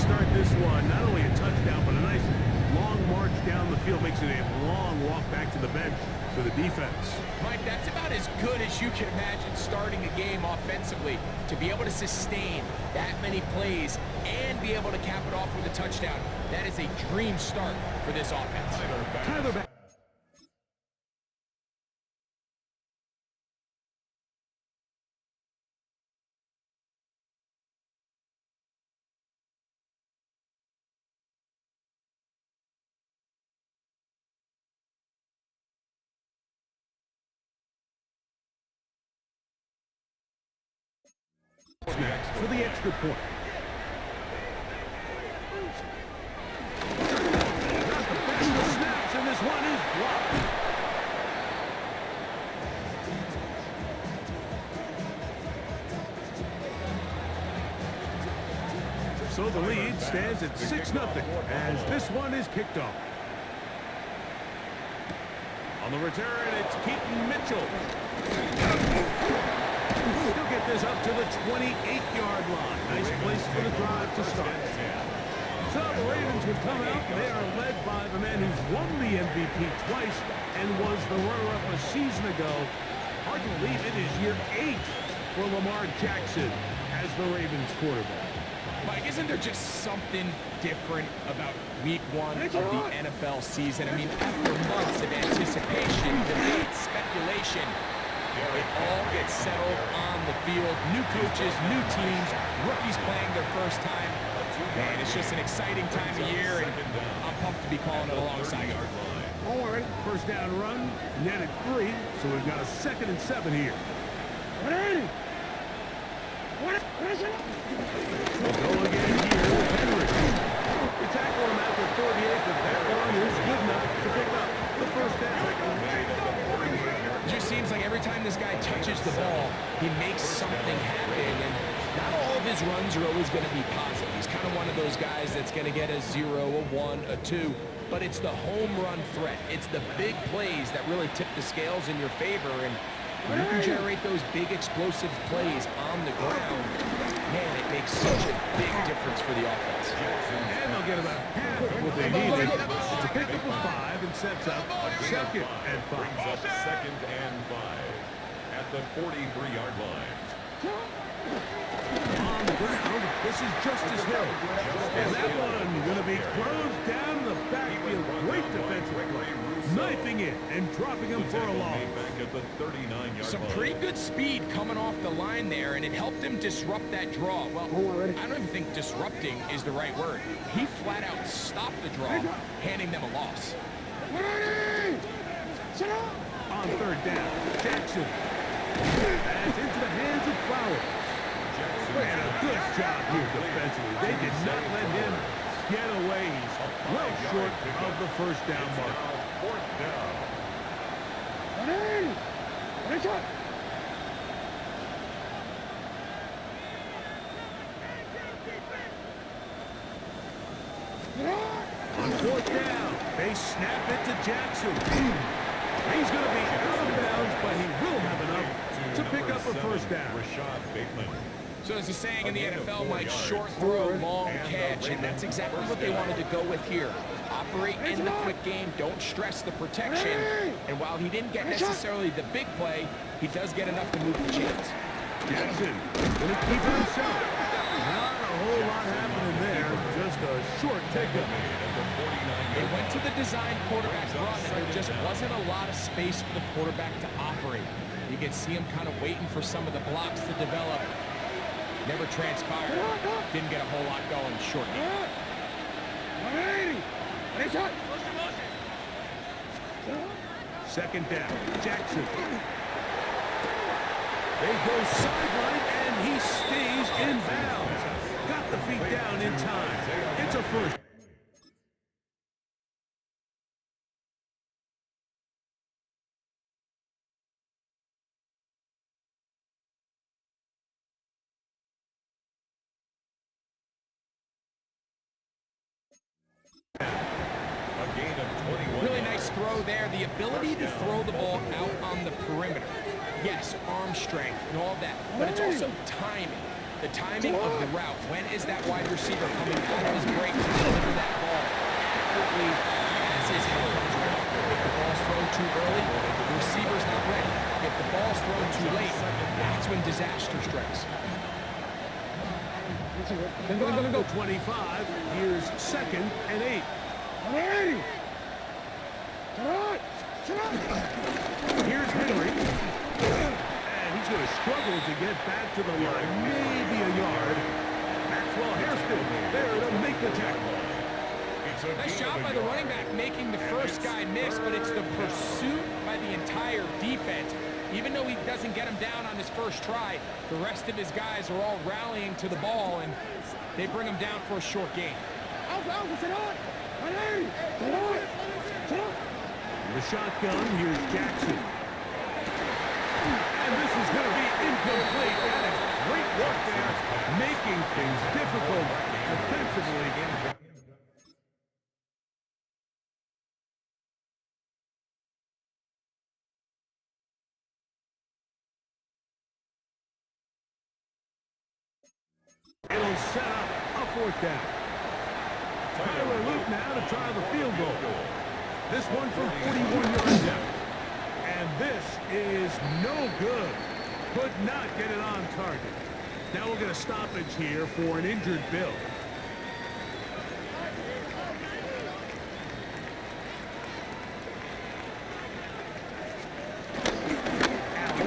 start this one. Not only a touchdown, but a nice long march down the field. Makes it a long walk back to the bench for the defense. Mike, that's about as good as you can imagine starting a game offensively. To be able to sustain that many plays and be able to cap it off with a touchdown, that is a dream start for this offense. Tyler back. Next for the extra point. Not the best of snaps, and this one is blocked. So the lead stands at 6-0 as this one is kicked off. On the return, it's Keaton Mitchell. Still get this up to the 28-yard line. Nice place for the drive to start. So the Ravens would come out. They are led by the man who's won the MVP twice and was the runner-up a season ago. Hard to believe it is year 8 for Lamar Jackson as the Ravens quarterback. Mike, isn't there just something different about week 1 of the NFL season? I mean, after months of anticipation, debate, speculation, it all gets settled on the field. New coaches, new teams, rookies playing their first time. Man, it's just an exciting time of year, and I'm pumped to be calling it alongside you. All right, first down run, net at 3, so we've got a 2nd and 7 here. We'll go again here with Henry. The tackle him at the 48, but that one is good enough to pick up the first down. It just seems like every time this guy touches the ball, he makes something happen, and not all of his runs are always going to be positive. He's kind of one of those guys that's going to get a 0, a 1, a 2, but it's the home run threat. It's the big plays that really tip the scales in your favor, and when you can generate those big explosive plays on the ground, man, it makes such a big difference for the offense. And they'll get about half of what they needed. It's a pickup of 5 and sets up 2nd and 5. Brings up 2nd and 5 at the 43-yard line. On the ground, this is Justice Hill. And that one going to be closed down the backfield. Great defensive play. Knifing it and dropping him for a loss. Back at the 39-yard Some line. pretty good speed coming off the line there, and it helped him disrupt that draw. Well, I don't even think disrupting is the right word. He flat out stopped the draw, handing them a loss. On 3rd down, Jackson. That's into the hands of Flowers. And a good job here defensively. They did not let him get away. He's well short of the first down mark. 4th down. On 4th down, they snap it to Jackson. He's going to be out of bounds, but he will have enough to pick up a first down. Rashad Bateman. So as a saying in the NFL, Mike, short throw, long catch, and that's exactly what they wanted to go with here. Operate in the quick game, don't stress the protection, and while he didn't get necessarily the big play, he does get enough to move the chains. Jackson going to keep it himself. Not a whole lot happening there, just a short pickup. They went to the design quarterback run, and there just wasn't a lot of space for the quarterback to operate. You can see him kind of waiting for some of the blocks to develop. Never transpired. Didn't get a whole lot going short game. 2nd down, Jackson. They go sideline, and he stays in bounds. Got the feet down in time. It's a first. A gain of 21. Really nice throw there. The ability to throw the ball out on the perimeter. Yes, arm strength and all that, but it's also timing. The timing of the route. When is that wide receiver coming out of his break to deliver that ball accurately as his head comes around? If the ball's thrown too early, the receiver's not ready. If the ball's thrown too late, that's when disaster strikes. Go 25. Here's 2nd and 8. Here's Henry. And he's going to struggle to get back to the line. Maybe a yard. Maxwell Hairston there to make the tackle. Nice job by the running back making the first guy miss, but it's the pursuit by the entire defense. Even though he doesn't get him down on his first try, the rest of his guys are all rallying to the ball, and they bring him down for a short gain. The shotgun, here's Jackson. And this is going to be incomplete. That is great work there, making things difficult defensively. It'll set up a 4th down. Tyler Luke now to try the field goal. This one from 41 yards out. And this is no good. Could not get it on target. Now we'll get a stoppage here for an injured Bill. Allen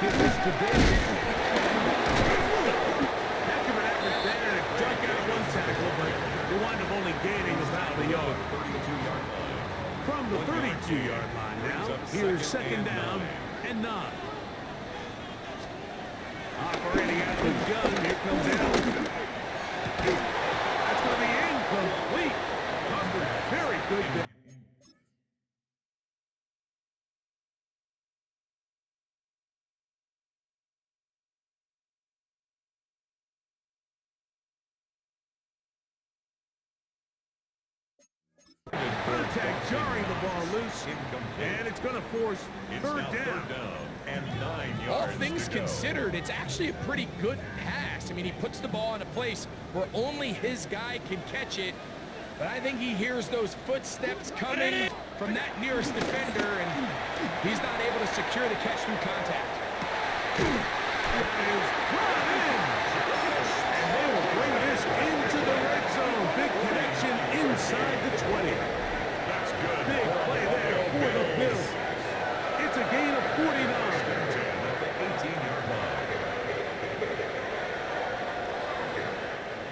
gives this to Davis. Heck of an effort there to duck out one tackle, but you wind up only gaining about a yard. From the 32-yard line now, here's 2nd down and 9. Operating out the gun, here comes Allen. That's going to be incomplete. Covered very good there. Contact jarring the ball loose, and it's going to force 3rd down. And 9 yards. All things considered, it's actually a pretty good pass. I mean, he puts the ball in a place where only his guy can catch it, but I think he hears those footsteps coming from that nearest defender, and he's not able to secure the catch through contact. Is brought in, and they will bring this into the red zone. Big connection inside the 20. That's good. Big play there for the Bills. It's a gain of 49.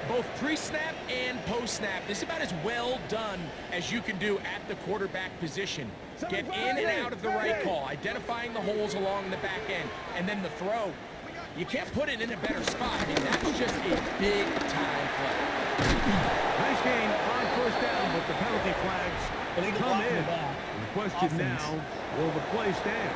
Both pre-snap and post-snap, this is about as well done as you can do at the quarterback position. Get in and out of the right call, identifying the holes along the back end, and then the throw. You can't put it in a better spot. I mean, that's just a big-time play. Nice gain on 1st down, but the penalty flags come in. And the question now, will the play stand?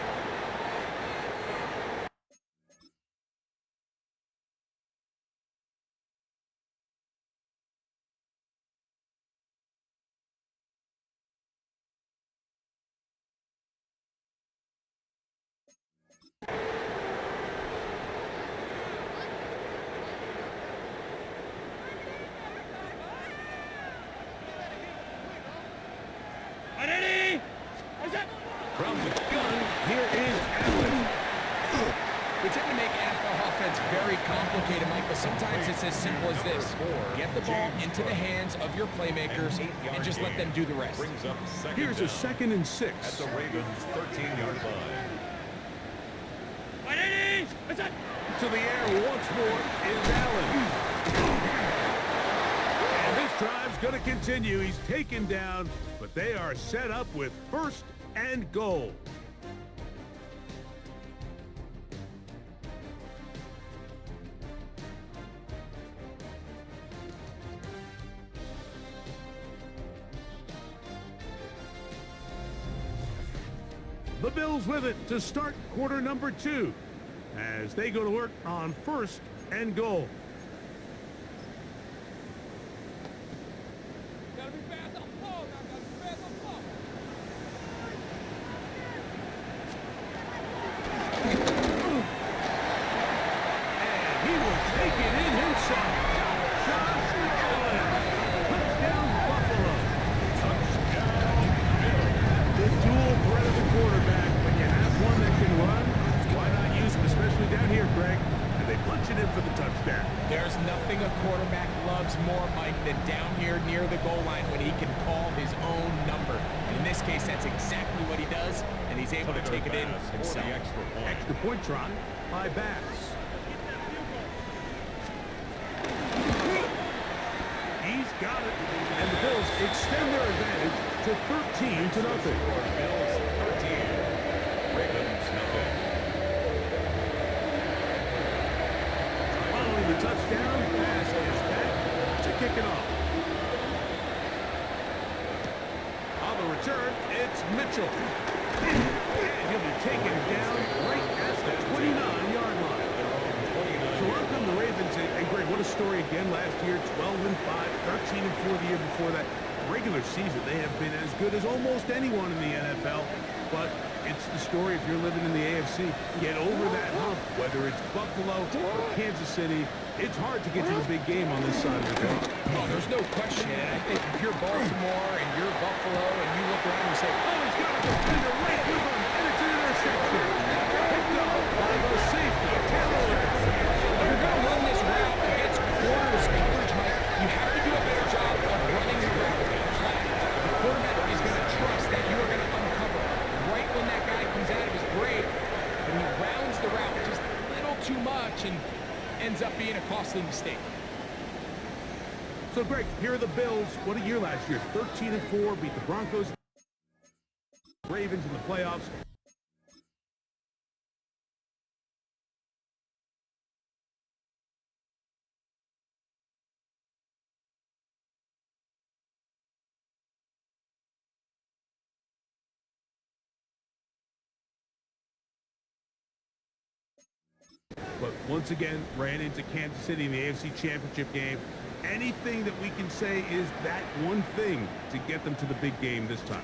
From the gun, here is Allen. We tend to make NFL offense very complicated, Mike, but sometimes it's as simple as this. Get the ball into the hands of your playmakers and just let them do the rest. Here's a 2nd and 6. At the Ravens' 13-yard line. To the air once more is Allen. And this drive's going to continue. He's taken down, but they are set up with 1st and goal. The Bills with it to start quarter number 2 as they go to work on 1st and goal. And he will take it in. himself. Josh Allen. Touchdown, Buffalo. The dual threat of the quarterback. When you have one that can run, why not use him, especially down here, Greg? And they punch it in for the touchdown. There's nothing a quarterback loves more, Mike, than down here near the goal line when he can call his own number. And in this case, that's exactly what he does, and he's able to take it in himself. Extra point try by Bass. He's got it. And the Bills extend their advantage to 13-0. Bills 13, Ravens nothing. Following the touchdown, Bass is back to kick it off. On the return, it's Mitchell. And he'll be taken down right at the 29-yard line. So welcome the Ravens, and Greg, what a story again last year, 12-5, 13-4 the year before that. Regular season, they have been as good as almost anyone in the NFL, but it's the story if you're living in the AFC. Get over that hump, whether it's Buffalo or Kansas City. It's hard to get to the big game on this side of the ball. Oh, there's no question. And I think if you're Baltimore and you're Buffalo and you look around and say, Oh, he's got a defender right with him, and it's an interception. Picked up by the safety, Taylor. if you're going to run this route against quarters coverage, Mike, you have to do a better job of running the route flat. The quarterback is going to trust that you are going to uncover right when that guy comes out of his break, and he rounds the route just a little too much and ends up being a costly mistake. So, Greg, here are the Bills. What a year last year. 13-4, beat the Broncos, Ravens in the playoffs. But once again, ran into Kansas City in the AFC Championship game. Anything that we can say is that one thing to get them to the big game this time?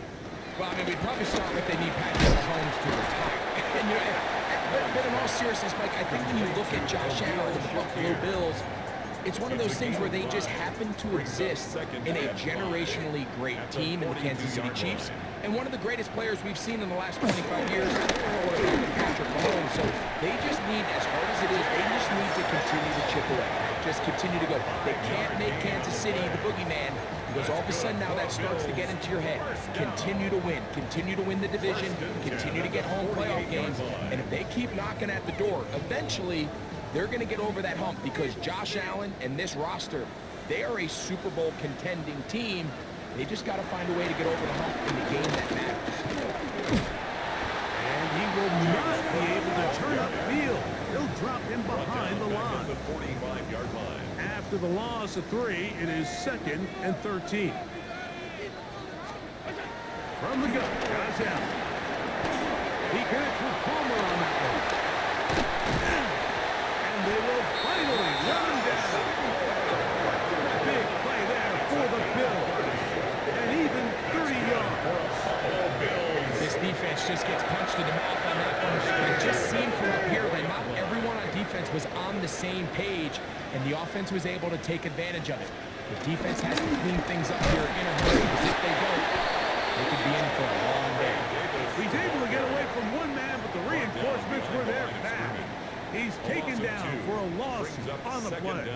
Well, I mean, we'd probably start with they need Patrick Mahomes to retire. And, but in all seriousness, Mike, I think when you look at Josh Allen and the Buffalo Bills, it's one of those things where they just happen to exist in a generationally great team in the Kansas City Chiefs. And one of the greatest players we've seen in the last 25 years, Patrick Mahomes. So they just need, as hard as it is, they just need to continue to chip away. Just continue to go. They can't make Kansas City the boogeyman, because all of a sudden now that starts to get into your head. Continue to win. Continue to win the division. Continue to get home playoff games. And if they keep knocking at the door, eventually they're going to get over that hump, because Josh Allen and this roster, they are a Super Bowl contending team. They just got to find a way to get over the hump in the game that matters. And he will not be able to turn upfield. They'll drop him behind the line. The 45-yard line. After the loss of 3, it is 2nd and 13. From the gun, Josh Allen. He connects with Palmer on that one. And they will finally run him down. Big play there for the Bills. And even 30 yards. This defense just gets punched in the mouth on that one. It just seemed from up here that not everyone on defense was on the same page, and the offense was able to take advantage of it. The defense has to clean things up here in a hurry, because if they don't, they could be in for a long day. He's able to get away from one man, but the reinforcements were there fast. He's taken down for a loss on the play.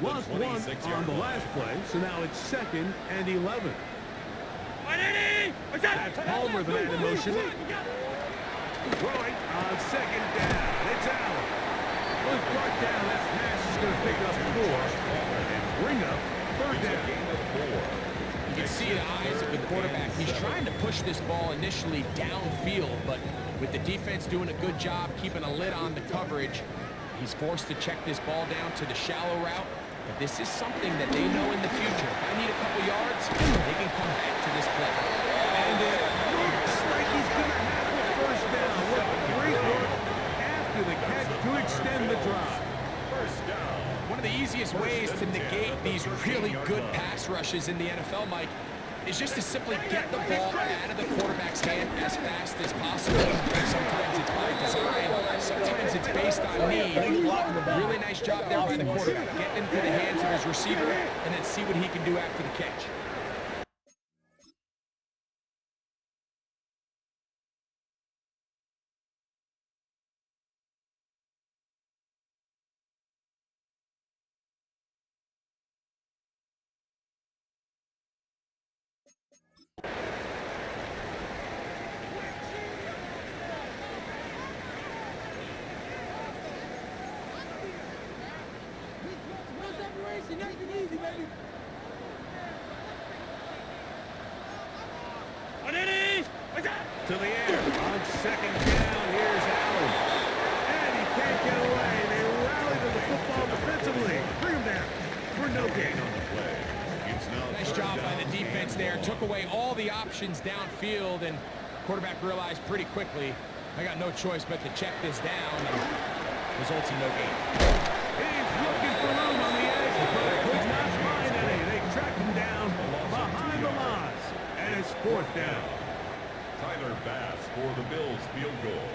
Lost 1 on the last play, so now it's 2nd and 11. That's Palmer, the man in motion. Throwing on 2nd down. It's Allen. Was brought down. That pass is going to pick up 4 and bring up 3rd down. You can see the eyes of the quarterback. He's trying to push this ball initially downfield, but with the defense doing a good job keeping a lid on the coverage, he's forced to check this ball down to the shallow route. But this is something that they know in the future. If I need a couple yards, they can come back to this play. And it looks like he's going to have the 1st down. What great work after the catch to extend the drive. 1st down. One of the easiest ways to negate these really good pass rushes in the NFL, Mike, is just to simply get the ball out of the quarterback's hand as fast as possible. Sometimes it's by design, sometimes it's based on need. Really nice job there by the quarterback, getting into the hands of his receiver and then see what he can do after the catch. To the air on second down. Here's Allen. And he can't get away. They rally to the football defensively. Bring him down for no gain on the play. Nice job by the defense there. Took away all the options downfield, and quarterback realized pretty quickly, I got no choice but to check this down, and results in no gain. He's looking for room on the edge, but could not find any. They tracked him down behind the lines, and it's fourth down. Tyler Bass for the Bills field goal.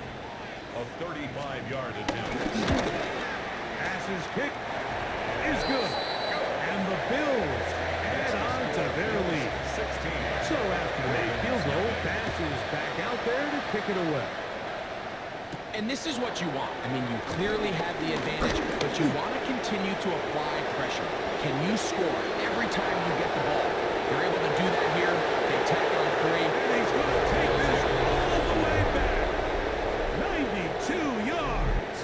A 35-yard attempt. Pass's kick is good. And the Bills add on to their lead. 16. So after the field goal, Bass is back out there to kick it away. And this is what you want. I mean, you clearly have the advantage, but you want to continue to apply pressure. Can you score every time you get the ball? They're able to do that here. They tack on 3. And he's going to take this all the way back. 92 yards.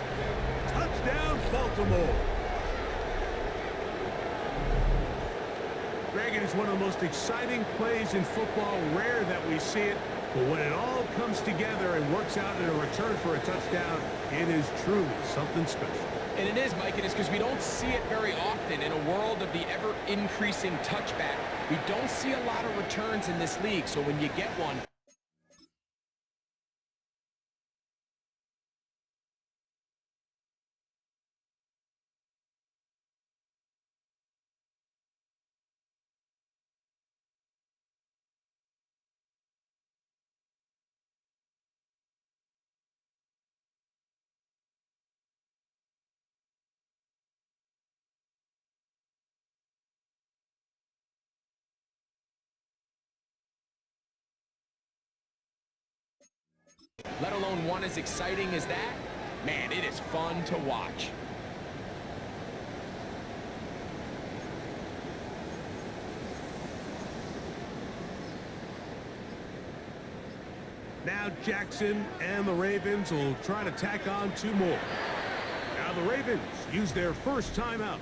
Touchdown, Baltimore. Greg, it is one of the most exciting plays in football. Rare that we see it. But when it all comes together and works out in a return for a touchdown, it is truly something special. And it is, Mike, and it's because we don't see it very often in a world of the ever-increasing touchback. We don't see a lot of returns in this league, so when you get one, let alone one as exciting as that, man, it is fun to watch. Now Jackson and the Ravens will try to tack on 2 more. Now the Ravens use their first timeout.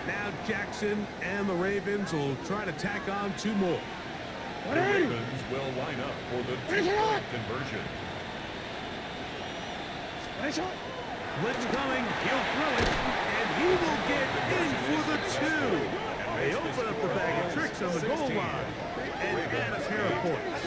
Now Jackson and the Ravens will try to tack on 2 more. The Ravens will line up for the 2-point conversion. Blitz coming, he'll throw it, and he will get in for the 2. And they open up the bag of tricks on the goal line and add a pair of points.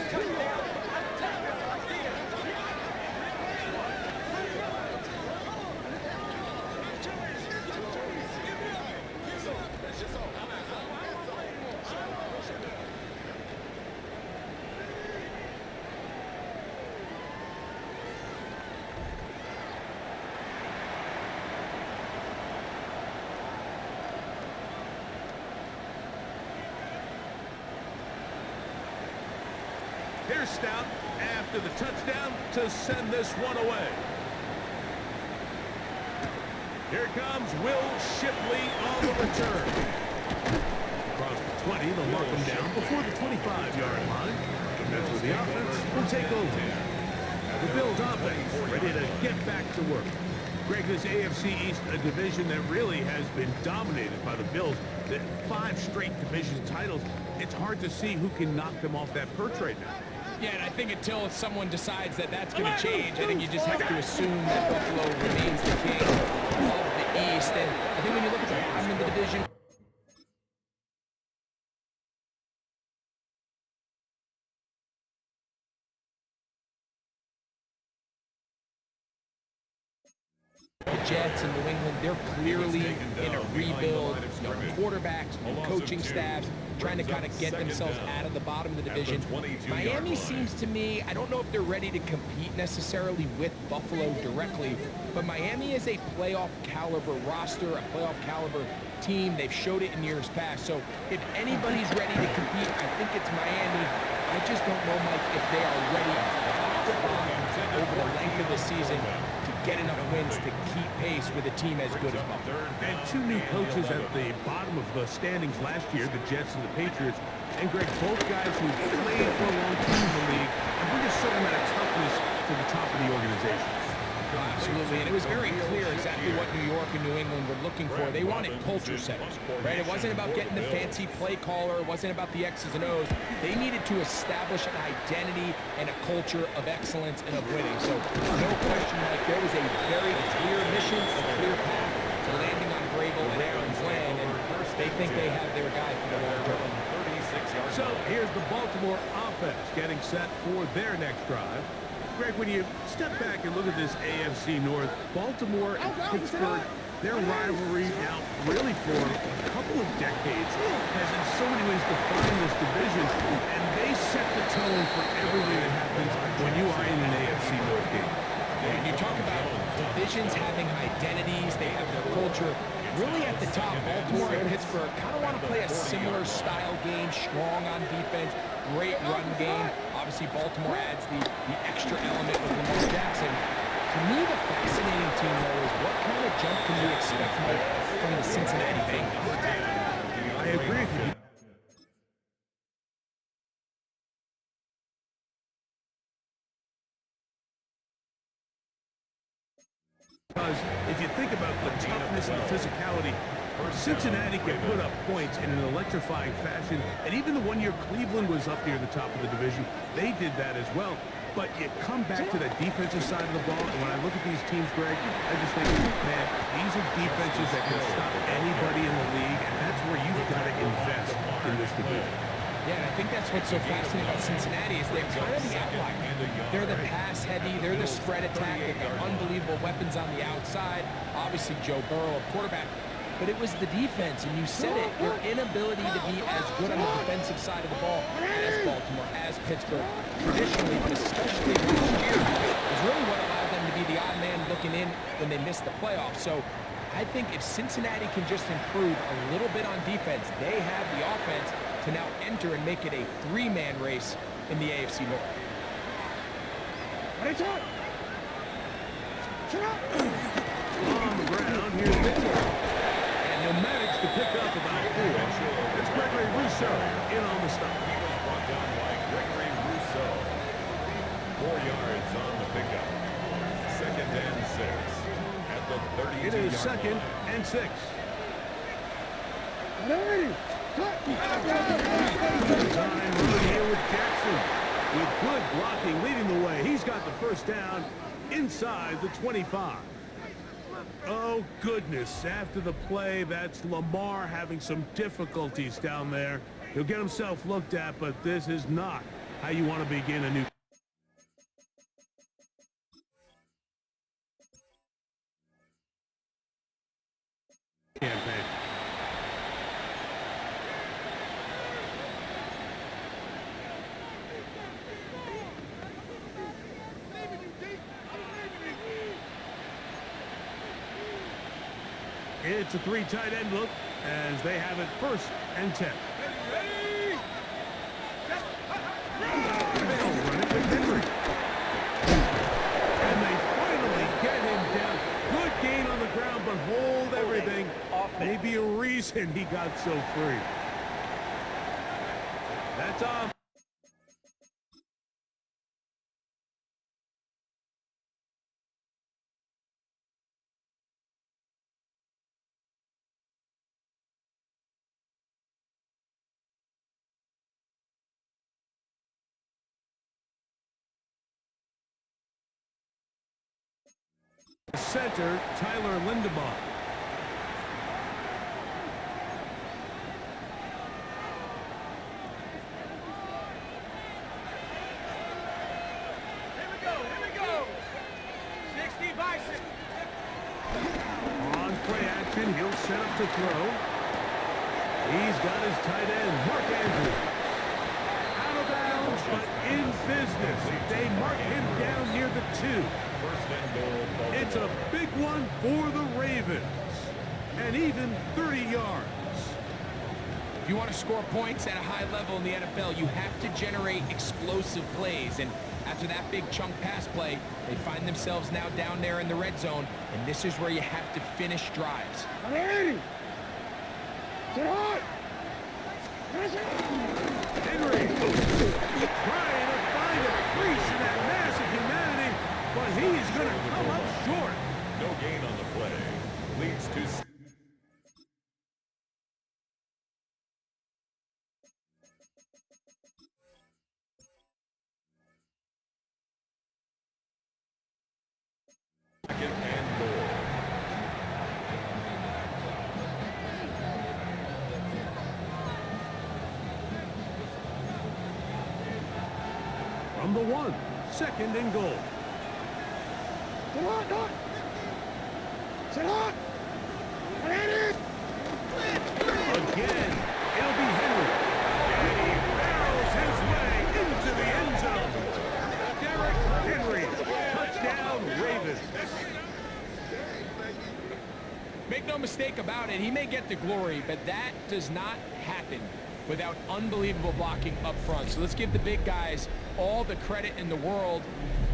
Here's Stout after the touchdown to send this one away. Here comes Will Shipley on the return. Across the 20, they'll mark him down before the 25-yard line. That's where the offense will take over. The Bills offense ready to get back to work. Greg, this AFC East, a division that really has been dominated by the Bills. The 5 straight division titles. It's hard to see who can knock them off that perch right now. Yeah, and I think until someone decides that that's going to change, I think you just have to assume that Buffalo remains the king of the East. And I think when you look at the bottom of the division, The Jets in New England, they're clearly in a rebuild. You know, quarterbacks, coaching staffs, trying to kind of get themselves out of the bottom of the division. Miami seems to me, I don't know if they're ready to compete necessarily with Buffalo directly, but Miami is a playoff caliber roster, a playoff caliber team. They've showed it in years past. So if anybody's ready to compete, I think it's Miami. I just don't know, Mike, if they are ready top to bottom over the length of the season to get enough wins to keep pace with a team as good as Buffalo. And two new coaches at the bottom of the standings last year, the Jets and the Patriots. And Greg, both guys who played for a long time in the league and bring a certain amount of toughness to the top of the organization. Absolutely, and it was very clear exactly what New York and New England were looking for. They wanted culture setters, right? It wasn't about getting the fancy play caller. It wasn't about the X's and O's. They needed to establish an identity and a culture of excellence and of winning. So, no question, Mike, there was a very clear mission, a clear path to landing on Vrabel and Aaron's land, and they think they have their guy for the long term. So, here's the Baltimore offense getting set for their next drive. Greg, when you step back and look at this AFC North, Baltimore and Pittsburgh, their rivalry now really for a couple of decades has in so many ways defined this division, and they set the tone for everything that happens when you are in an AFC North game. And you talk about divisions having identities, they have their culture. Really at the top, Baltimore and Pittsburgh kind of want to play a similar style game, strong on defense, great run game. Obviously, Baltimore adds the extra element with Lamar Jackson. To me, the fascinating team, though, is what kind of jump can you expect, Mike, from the Cincinnati Bengals? I agree with you. Because if you think about the toughness and the physicality, Cincinnati can put up points in an electrifying fashion, and even the one year Cleveland was up near the top of the division, they did that as well. But you come back to the defensive side of the ball, and when I look at these teams, Greg, I just think, man, these are defenses that can stop anybody in the league, and that's where you've got to invest in this division. Yeah, and I think that's what's so fascinating about Cincinnati is they're kind of the outlier. They're the pass heavy, they're the spread attack, they've got unbelievable weapons on the outside. Obviously, Joe Burrow, a quarterback. But it was the defense, and you said it, their inability to be as good on the defensive side of the ball as Baltimore, as Pittsburgh, traditionally, but especially this year, is really what allowed them to be the odd man looking in when they missed the playoffs. So I think if Cincinnati can just improve a little bit on defense, they have the offense to now enter and make it a three-man race in the AFC North. On the ground, here's Pittsburgh. He'll manage to pick up about 4. It's Gregory Rousseau in on the stop. He was brought down by Gregory Rousseau. 4 yards on the pickup. 2nd and 6 at the 32-yard line. It is 2nd and 6. Time running here with Jackson. With good blocking leading the way. He's got the first down inside the 25. Oh, goodness. After the play, that's Lamar having some difficulties down there. He'll get himself looked at, but this is not how you want to begin a new campaign. It's a 3 tight end look as they have it 1st and 10. They'll run it with Henry. And they finally get him down. Good gain on the ground, but hold everything. Maybe a reason he got so free. That's off. Center, Tyler Lindebaum. Here we go. 60 by 60. to throw. He's got his tight end, Mark Andrews. Out of bounds, but in business. They mark him down near the 2. It's a big one for the Ravens. And even 30 yards. If you want to score points at a high level in the NFL, you have to generate explosive plays. And after that big chunk pass play, they find themselves now down there in the red zone. And this is where you have to finish drives. Henry trying to find a crease in that massive humanity, but he's going to come up short. No gain on the play. Leads to... Second and goal. From the 1, second and goal. Again, it'll be Henry. And he barrels his way into the end zone. Derrick Henry, touchdown Ravens. Make no mistake about it, he may get the glory, but that does not happen without unbelievable blocking up front. So let's give the big guys all the credit in the world.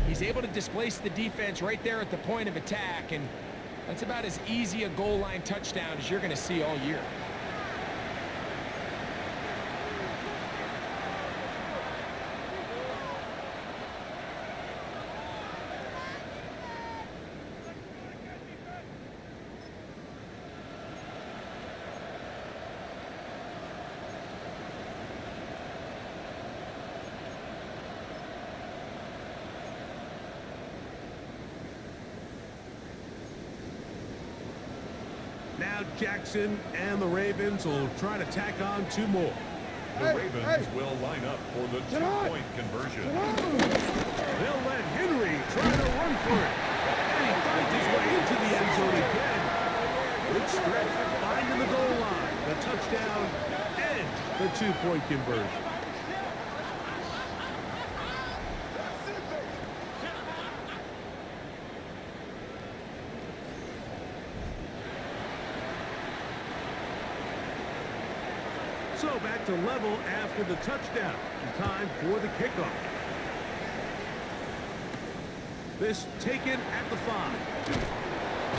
He's able to displace the defense right there at the point of attack, and that's about as easy a goal line touchdown as you're going to see all year. Now Jackson and the Ravens will try to tack on 2 more. The Ravens will line up for the 2-point conversion. They'll let Henry try to run for it. And he finds his way into the end zone again. Good stretch, finding the goal line. The touchdown and the 2-point conversion. So back to level after the touchdown. Time for the kickoff. This taken at the 5.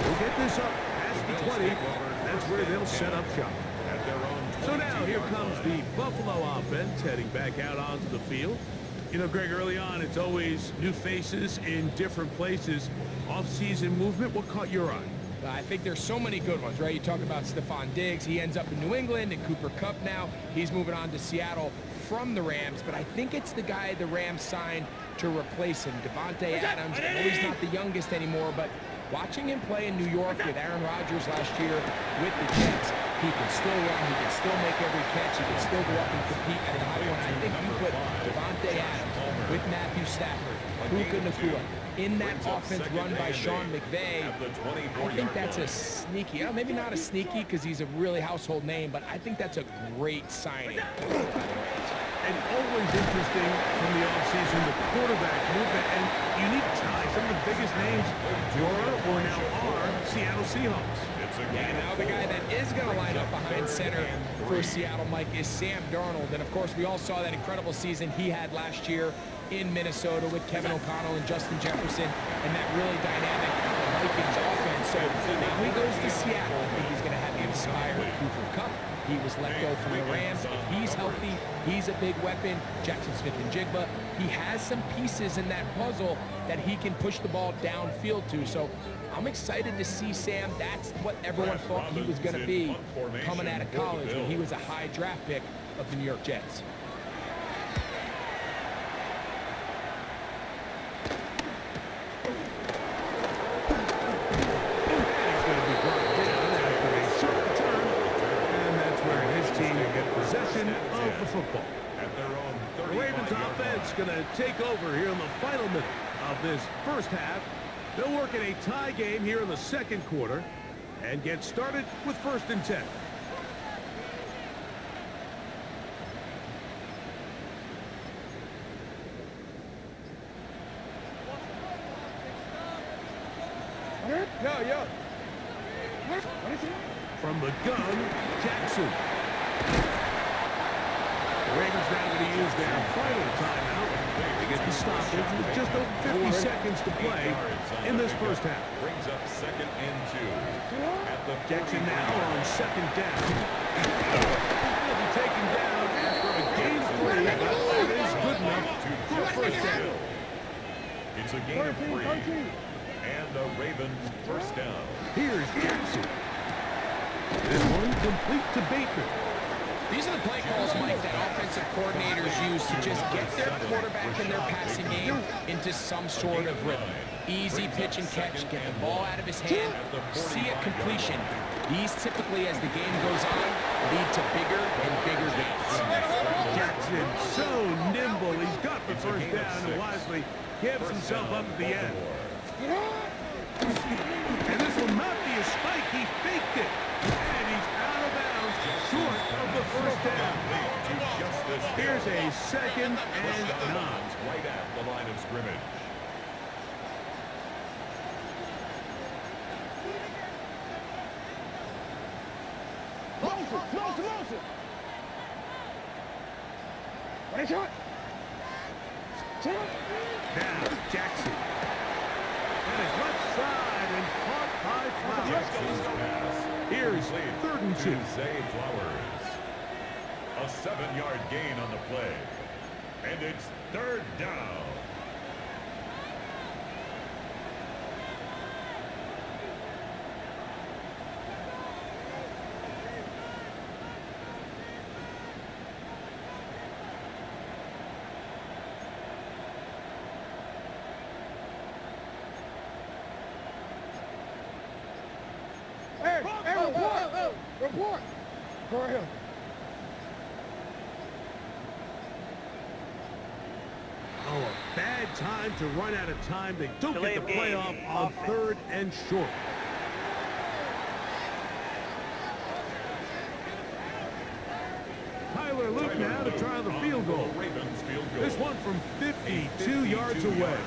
We'll get this up past the 20. That's where they'll set up shop. So now here comes the Buffalo offense heading back out onto the field. You know, Greg, early on, it's always new faces in different places. Off-season movement, what caught your eye? I think there's so many good ones, right? You talk about Stephon Diggs. He ends up in New England, and Cooper Kupp now. He's moving on to Seattle from the Rams, but I think it's the guy the Rams signed to replace him, Devontae Adams. I know he's not the youngest anymore, but watching him play in New York with Aaron Rodgers last year with the Jets, he can still run, he can still make every catch, he can still go up and compete at a high one. I think you put Devontae Adams with Matthew Stafford, Puka Nacua, in that offense run by Sean McVay. I think that's a sneaky, maybe not a sneaky because he's a really household name, but I think that's a great signing. And always interesting from the offseason, the quarterback movement and unique ties. Some of the biggest names were or now are Seattle Seahawks. Yeah, now the guy that is going to line up behind center for Seattle, Mike, is Sam Darnold. And, of course, we all saw that incredible season he had last year in Minnesota with Kevin O'Connell and Justin Jefferson and that really dynamic Vikings offense. So now he goes to Seattle. I think he's going to have the inspired Cooper Kupp. He was let go from the Rams. If he's healthy, he's a big weapon. Jackson Smith-Njigba, he has some pieces in that puzzle that he can push the ball downfield to. So I'm excited to see Sam. That's what everyone thought he was going to be coming out of college when he was a high draft pick of the New York Jets. Of the football. The Ravens offense going to take over here in the final minute of this first half. They'll work in a tie game here in the second quarter. and get started with 1st and 10. From the gun, Jackson. The Ravens now going to use their final timeout to get the stoppage with just over 50 seconds to play in this first half. Brings up 2nd and 2. At the Jackson now on 2nd down. He'll be taken down after a gain of 3. That is good enough for a first down. It's a gain of 3. And the Ravens first down. Here's Jackson. This one complete to Bateman. These are the play calls, Mike, that offensive coordinators use to just get their quarterback and their passing game into some sort of rhythm. Easy pitch and catch, get the ball out of his hand, see a completion. These typically, as the game goes on, lead to bigger and bigger gains. Jackson so nimble. He's got the first down and wisely gives himself up at the end. And this will not be a spike. He faked it. And he's out of bounds, short of the first down. Here's a 2nd and 9. Right at the line of scrimmage. Now, Jackson. And his left side and caught by Flowers. Here's 3rd and 2. Zay Flowers. A 7-yard gain on the play. And it's 3rd down. Report! Hurry up. Oh, a bad time to run out of time. They don't get the playoff on 3rd and short. Tyler Luke now to try the field goal. Ravens field goal. This one from 52 yards away.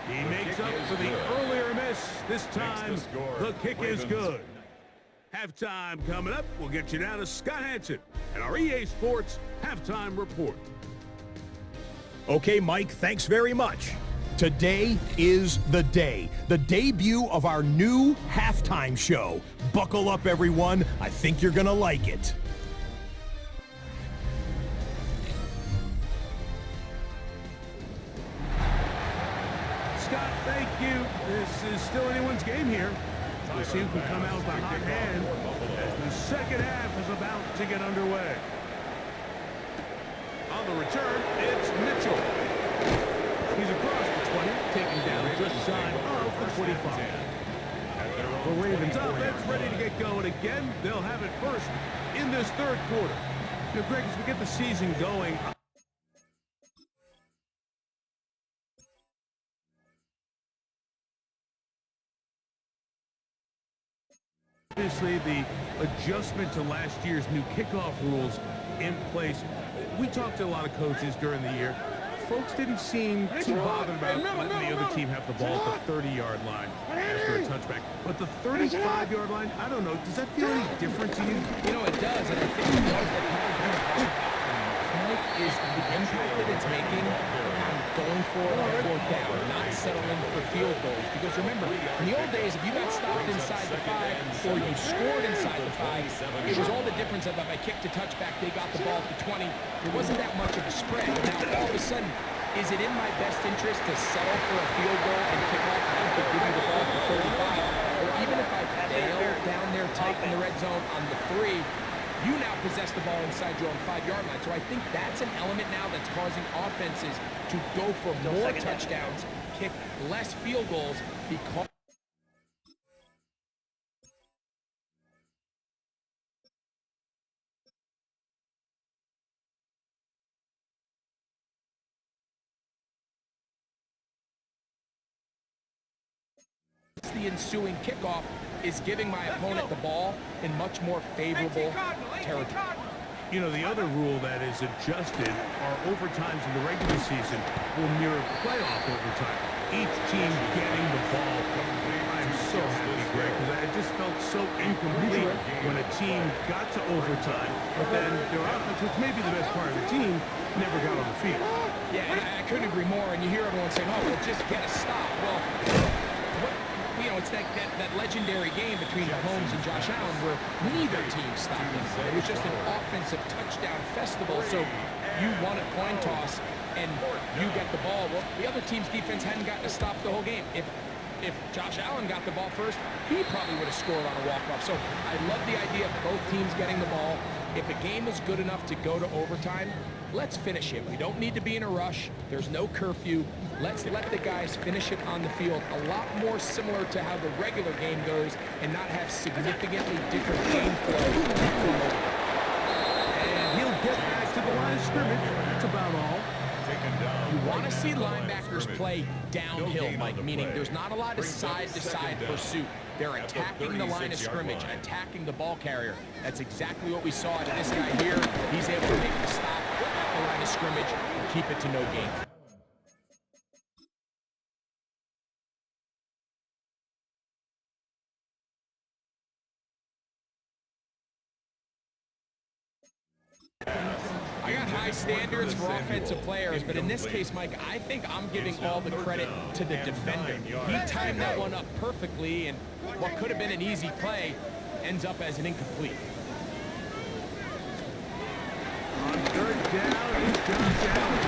He makes up for the earlier miss. This time, the kick is good. Halftime coming up. We'll get you down to Scott Hansen and our EA Sports Halftime Report. Okay, Mike, thanks very much. Today is the day, the debut of our new halftime show. Buckle up, everyone. I think you're going to like it. Scott, thank you. This is still anyone's game here. We'll see who can come out with a hot hand as the second half is about to get underway. On the return, it's Mitchell. He's across the 20, taken down just shy of the 25. The Ravens offense ready to get going again. They'll have it first in this 3rd quarter. You know, Greg, as we get the season going, obviously, the adjustment to last year's new kickoff rules in place. We talked to a lot of coaches during the year. Folks didn't seem too bothered about letting the other team have the ball at the 30-yard line after a touchback. But the 35-yard line, I don't know, does that feel any different to you? You know, it does, and I think what Mike is the impact that it's making on going for a 4th down, not settling for field goals. Because remember, in the old days, if you got stopped inside the 5 or you scored inside the 5, it was all the difference of if I kicked a touchback, they got the ball at the 20. There wasn't that much of a spread. Now, all of a sudden, is it in my best interest to settle for a field goal and kick off and could give you the ball at the 35? Or even if I fail down there tight in the red zone on the 3, you now possess the ball inside your own 5-yard line. So I think that's an element now that's causing offenses to go for more touchdowns, kick less field goals because the ensuing kickoff is giving my opponent the ball in much more favorable territory. You know, the other rule that is adjusted are overtimes in the regular season will mirror playoff overtime. Each team getting the ball. I'm so happy, Greg, because I just felt so incomplete when a team got to overtime, but then their offense, which may be the best part of the team, never got on the field. Yeah, and I couldn't agree more, and you hear everyone saying, oh, well, just get a stop. Well, you know, it's that legendary game between Mahomes and Josh Allen where neither team stopped him. It was just an offensive touchdown festival, so you won a coin toss and you get the ball. Well, the other team's defense hadn't gotten a stop the whole game. If Josh Allen got the ball first, he probably would have scored on a walk-off. So I love the idea of both teams getting the ball. If a game is good enough to go to overtime, let's finish it. We don't need to be in a rush. There's no curfew. Let's let the guys finish it on the field. A lot more similar to how the regular game goes and not have significantly different game flow. And he'll get back to the line of scrimmage. That's about all. You want to see linebackers play downhill, Mike, meaning there's not a lot of side-to-side pursuit. They're attacking the line of scrimmage, attacking the ball carrier. That's exactly what we saw in this guy here. He's able to make the stop at the line of scrimmage and keep it to no gain. I got high standards for offensive players, but in this case, Mike, I think I'm giving all the credit to the defender. He timed that one up perfectly, and what could have been an easy play ends up as an incomplete. On third down is Josh Allen.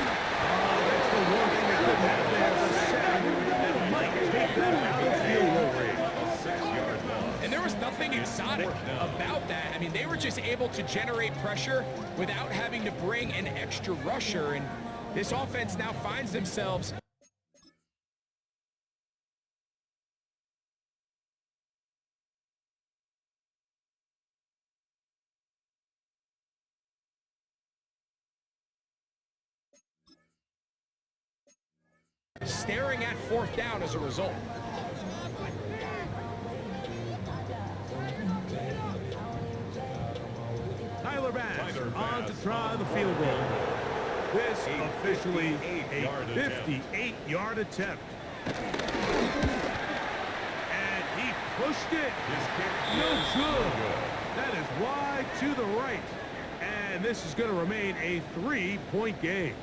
Oh, that's the one thing that couldn't happen there. The sack that might take them out of field goal range. And there was nothing exotic about that. I mean, they were just able to generate pressure without having to bring an extra rusher. And this offense now finds themselves staring at fourth down as a result. Tyler Bass on to try the field goal. This officially a 58-yard attempt. And he pushed it. No good. That is wide to the right. And this is going to remain a 3-point game.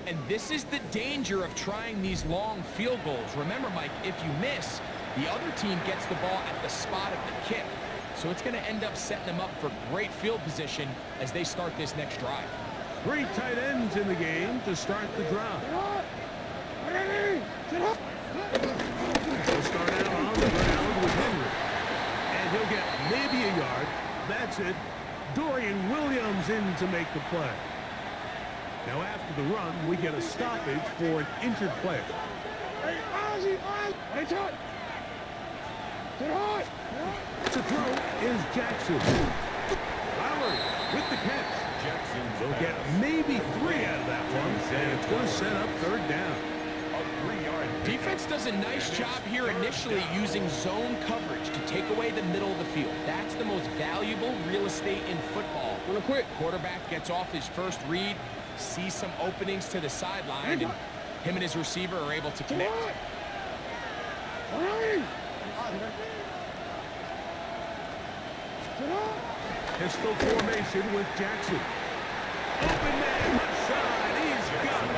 And this is the danger of trying these long field goals. Remember, Mike, if you miss, the other team gets the ball at the spot of the kick. So it's going to end up setting them up for great field position as they start this next drive. 3 tight ends in the game to start the drive. He'll start out on the ground with Henry. And he'll get maybe a yard. That's it. Dorian Williams in to make the play. Now after the run, we get a stoppage for an injured player. To throw is Jackson. Flowers with the catch. They'll get maybe 3 out of that one, and it's going to set up third down. Defense does a nice job here initially using zone coverage to take away the middle of the field. That's the most valuable real estate in football. Real quick, quarterback gets off his first read, sees some openings to the sideline, and him and his receiver are able to connect. Pistol formation with Jackson. Open man left side. He's got it.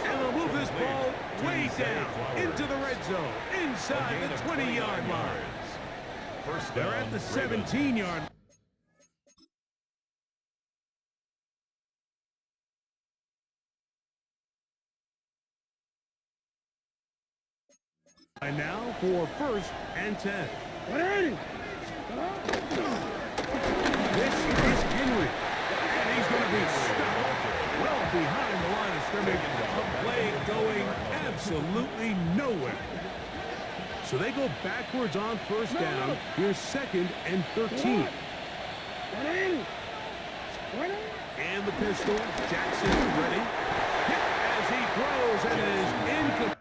And they'll move this ball way down into the red zone, inside the 20-yard line. They're at the 17-yard line. And now for 1st and 10. This is Henry. And he's going to be stopped well behind the line of scrimmage. A play going absolutely nowhere. So they go backwards on 1st down. Here's 2nd and 13. And the pistol. Jackson ready. Hit as he throws and is incomplete.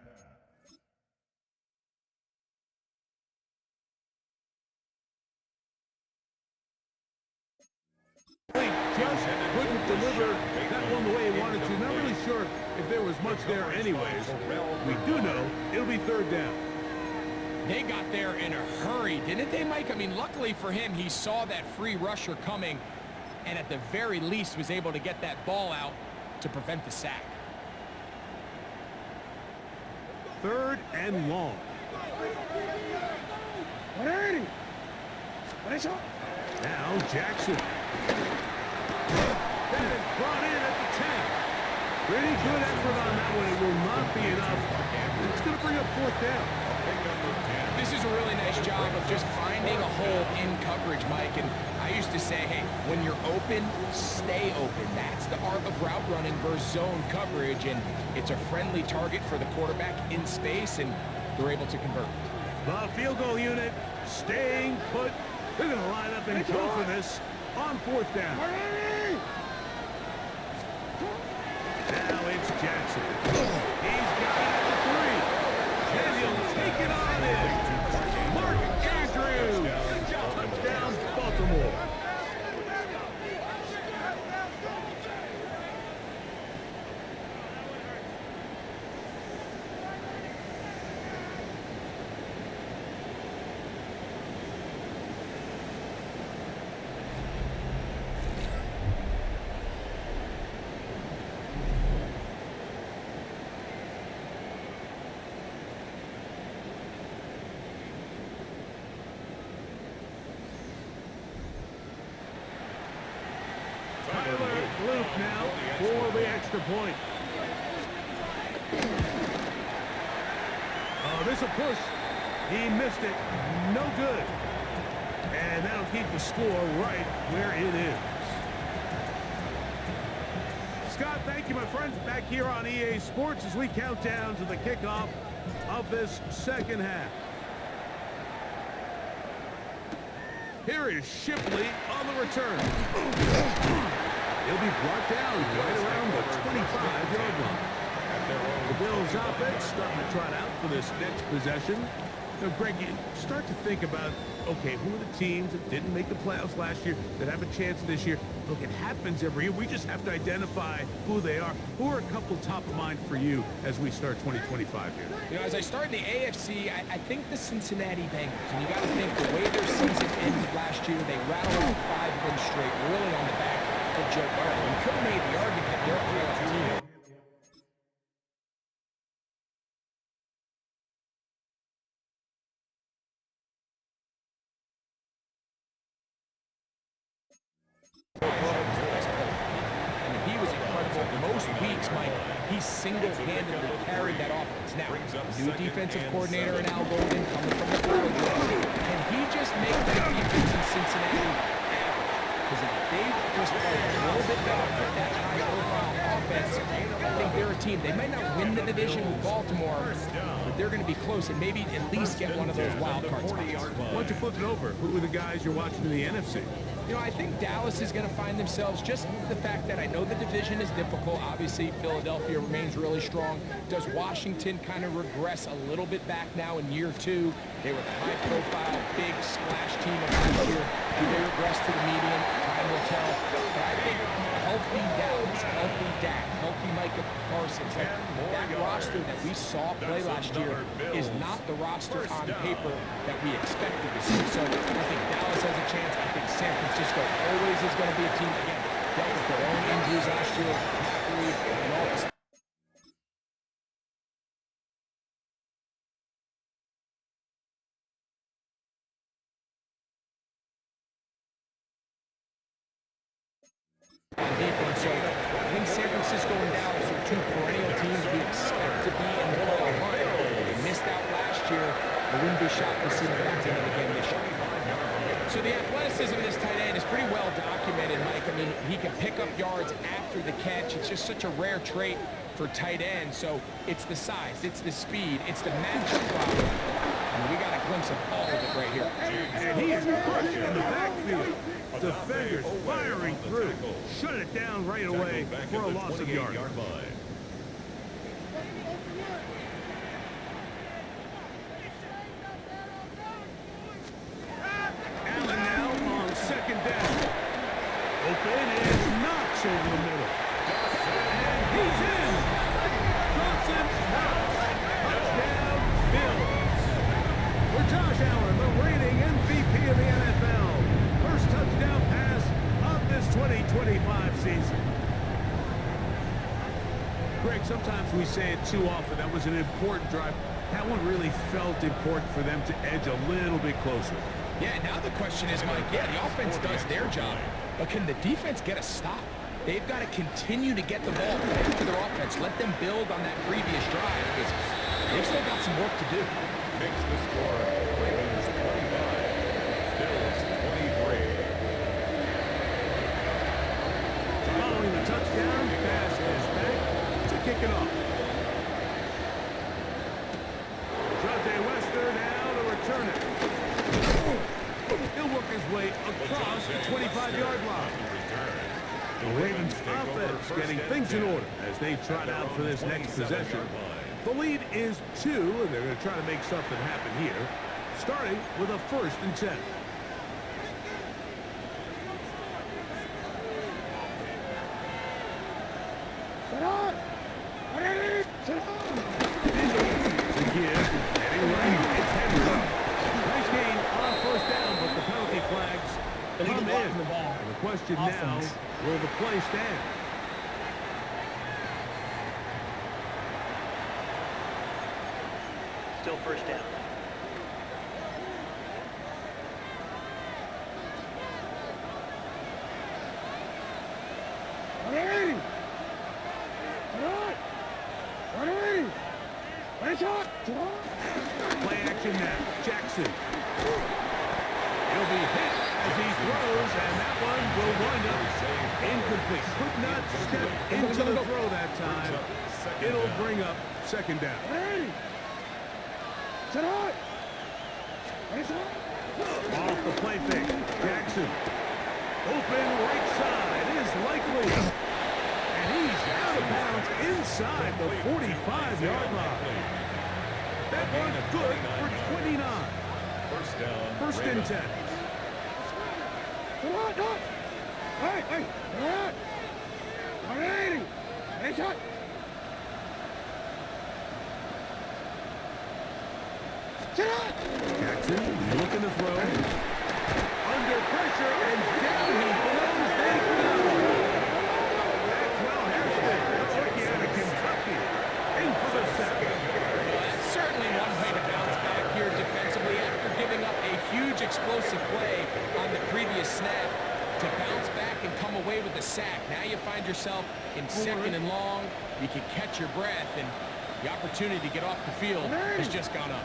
just couldn't deliver that one the way he wanted to. Not really sure if there was much there anyways. We do know it'll be third down. They got there in a hurry, didn't they, Mike? I mean, luckily for him, he saw that free rusher coming and at the very least was able to get that ball out to prevent the sack. Third and long. 180. Now Jackson. That is brought in at the 10. Pretty good effort on that one. It will not be enough. It's going to bring up fourth down. This is a really nice job of just finding a hole in coverage, Mike. And I used to say, hey, when you're open, stay open. That's the art of route running versus zone coverage. And it's a friendly target for the quarterback in space, and they're able to convert. The field goal unit staying put. They're going to line up and go for this on fourth down. Now it's Jackson. He's got it at the 3. And he'll take it on in. Mark Andrews. Touchdown, Baltimore. Luke now for the extra point. Oh, this a push. He missed it. No good. And that'll keep the score right where it is. Scott, thank you, my friends. Back here on EA Sports as we count down to the kickoff of this second half. Here is Shipley on the return. He'll be brought down right around the 25-yard line. The Bills offense starting to trot out for this next possession. Now, Greg, you start to think about, okay, who are the teams that didn't make the playoffs last year that have a chance this year? Look, it happens every year. We just have to identify who they are. Who are a couple top of mind for you as we start 2025 here? You know, as I start in the AFC, I think the Cincinnati Bengals. And you got to think the way their season ended last year, they rattled off 5 wins straight, really on the back of Joe Burrow. You could have made the argument they're a playoff team. He was incredible. Most weeks, Mike, he single-handedly carried that offense. Now, new defensive coordinator in Al Golden coming from the college level. Can he just make the defense in Cincinnati average? Because if they just play a little bit better with that high-profile offense, I think they're a team. They might not win the division with Baltimore, but they're going to be close and maybe at least get one of those wild card spots. Why don't you flip it over? Who are the guys you're watching in the NFC? You know, I think Dallas is going to find themselves, just the fact that I know the division is difficult. Obviously, Philadelphia remains really strong. Does Washington kind of regress a little bit back now in year 2? They were the high-profile, big splash team of last year. Do they regress to the median? Time will tell. But I think healthy Dallas, healthy Dak, healthy Micah Parsons, that roster that we saw play last year is not the roster on paper that we expected to see. So I think Dallas has a chance. I think San Francisco always is going to be a team, again, dealt with their own injuries last year, and all this. Defense. So I think San Francisco and Dallas are 2 perennial teams we expect to be in the playoff hunt. They missed out last year. I wouldn't be shocked to see them back in it again this year. So the athleticism of this tight end is pretty well documented, Mike. I mean, he can pick up yards after the catch. It's just such a rare trait for tight ends. So it's the size, it's the speed, it's the matchup problem. And we got a glimpse of all of it right here. And he is crushed in the backfield. Defenders firing through. Shut it down right away for a loss of yard. Allen now on second down. Open is over the middle. And he's in. Dawson Knox. Touchdown, Bills. For Josh Allen, the reigning MVP of the NFL. First touchdown pass of this 2025 season. Greg, sometimes we say it too often. That was an important drive. That one really felt important for them to edge a little bit closer. Yeah, now the question is, Mike, the offense does their job, but can the defense get a stop? They've got to continue to get the ball back to their offense. Let them build on that previous drive because they've still got some work to do. Makes the score Ravens 25, Bills 23. Following the touchdown, pass is back to kick it off. Western now to return it. He'll work his way across the 25-yard line. The Ravens offense getting things in order as they trot out for this next possession. The lead is 2, and they're going to try to make something happen here, starting with a 1st and 10. The question now, will the play stand? Still first down. Play action now. Jackson. He'll be hit as he throws, and that one will wind up incomplete. Could not step into the throw that time. It'll bring up 2nd down. Off the play fake. Jackson. Open right side is likely. And he's out of bounds inside the 45-yard line. That one good for 29. First down. 1st and 10. Jackson looking to throw. Under pressure and down he goes. They go. That's well Harrison. Rookie out of Kentucky. In for the sack. Well, that's certainly one way to bounce back here defensively after giving up a huge explosive play on the previous snap. To bounce back and come away with a sack. Now you find yourself in 2nd and long. You can catch your breath, and the opportunity to get off the field has just gone up.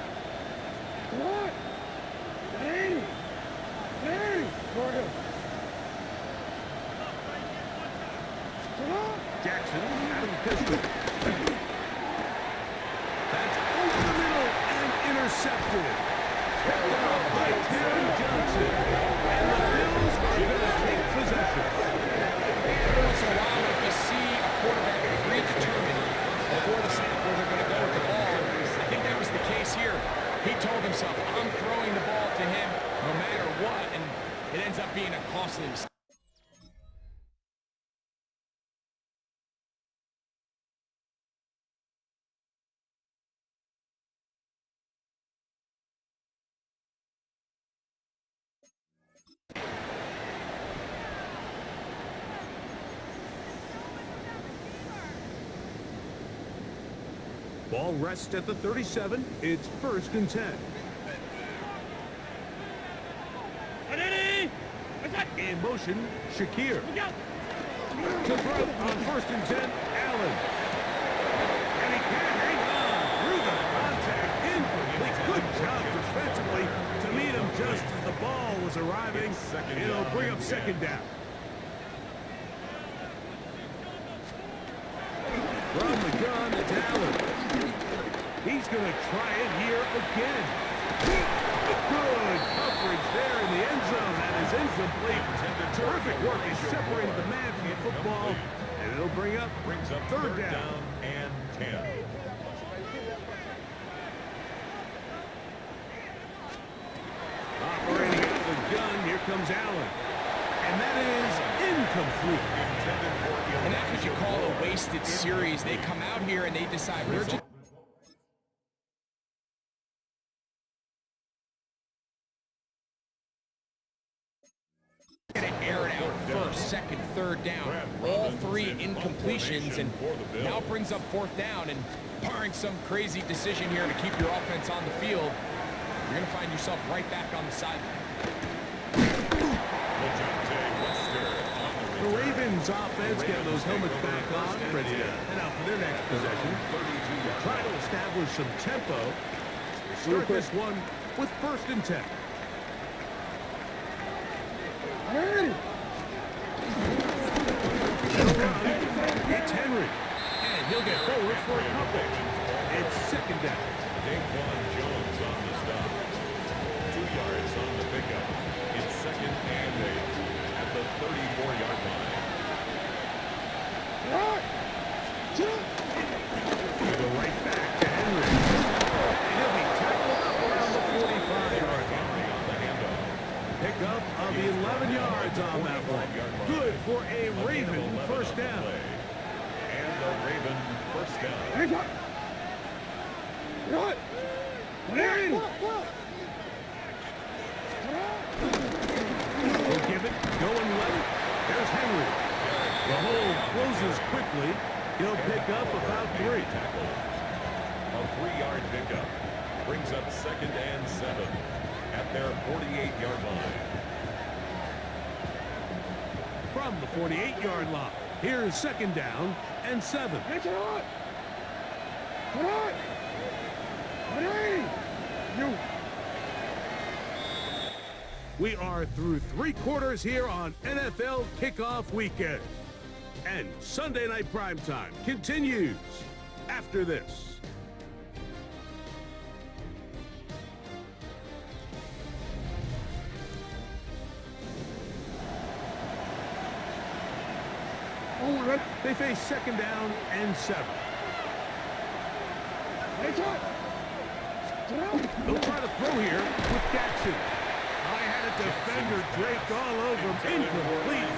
Jackson out of the pistol. That's over the middle and intercepted. Picked up by Terry Johnson. And the Bills are going to take possession. Every once in a while, if you see a quarterback predetermined before the snap where they're going to go with the ball, I think that was the case here. He told himself, I'm throwing the ball to him no matter what, and it ends up being a costly mistake. Ball rests at the 37. It's 1st and 10. In motion, Shakir. To throw on 1st and 10, Allen. And he can't hang on through the contact. Incomplete. Good job defensively to meet him just as the ball was arriving. It'll bring up 2nd down. From the gun, it's Allen. He's going to try it here again. Good coverage there in the end zone. That is incomplete. Terrific work. He's separated the man from the football. And it'll bring up 3rd down and 10. Operating out of the gun. Here comes Allen. And that is incomplete. And that's what you call a wasted series. They come out here and they decide we're just going to air it out first, second, third down. All three incompletions, and now it brings up fourth down. And barring some crazy decision here to keep your offense on the field, you're going to find yourself right back on the sideline. The Ravens offense getting those helmets back on, ready to head out for their next possession. Try to establish some tempo. Start this one with 1st and 10. It's Henry, and he'll get forward for a couple. It's 2nd down. Daquan Jones on the stop. 2 yards on the pickup. It's 2nd and 8 at the 34-yard line. Go right back to Henry. And he'll be tackled up around the 45-yard line. On the handoff. Pickup of 11 yards on that one. Good for a Raven 1st down. And the Raven 1st down. We'll give it going left. There's Henry. The hole closes quickly. He'll pick up about 3. A 3-yard pickup brings up 2nd and 7 at their 48-yard line. From the 48-yard line, here's 2nd down and 7. We are through 3 quarters here on NFL Kickoff Weekend. And Sunday Night Primetime continues after this. They face 2nd down and 7. They'll try to throw here with Jackson. I had a defender draped all over him. Incomplete.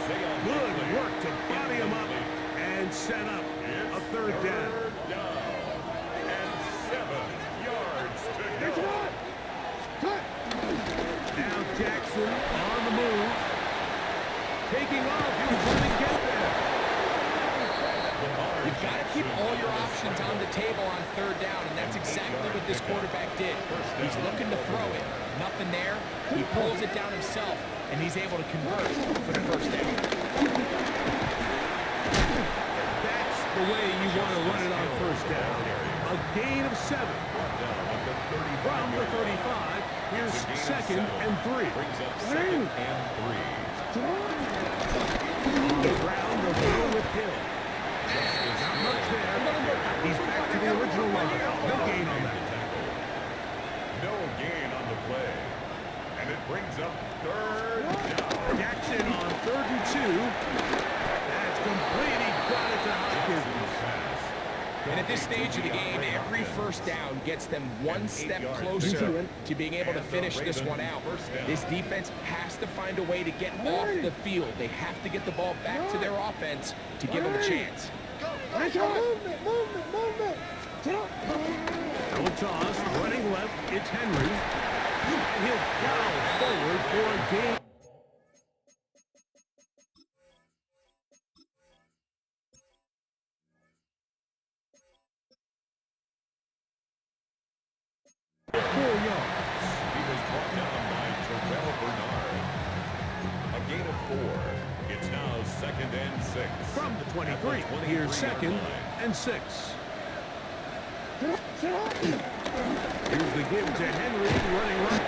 Good work to body him up and set up a 3rd down. And 7 yards to go. Now Jackson on the move. Taking off. He was going to get there. You've got to keep all your options on the table on 3rd down, and that's exactly what this quarterback did. He's looking to throw it. Nothing there. He pulls it down himself, and he's able to convert for the 1st down. That's the way you want to run it on 1st down. A gain of 7. From the 35, here's 2nd and 3. Brings up 2nd and 3. On the ground, they'll go with Hill. Not much there. He's back to the original line. No gain on that. No gain on the play. And it brings up 3rd down. Jackson on 3rd and 2. That's complete. He got it to Hopkins. And at this stage of the game, every 1st down gets them one step closer to being able to finish this one out. This defense has to find a way to get off the field. They have to get the ball back to their offense to give them a chance. No toss, running left, it's Henry. And he'll plow forward for a gain. He was brought down by Terrell Bernard. A gain of 4. It's now 2nd and 6. From the 23, here's 2nd and 6. Here's the give to Henry running right.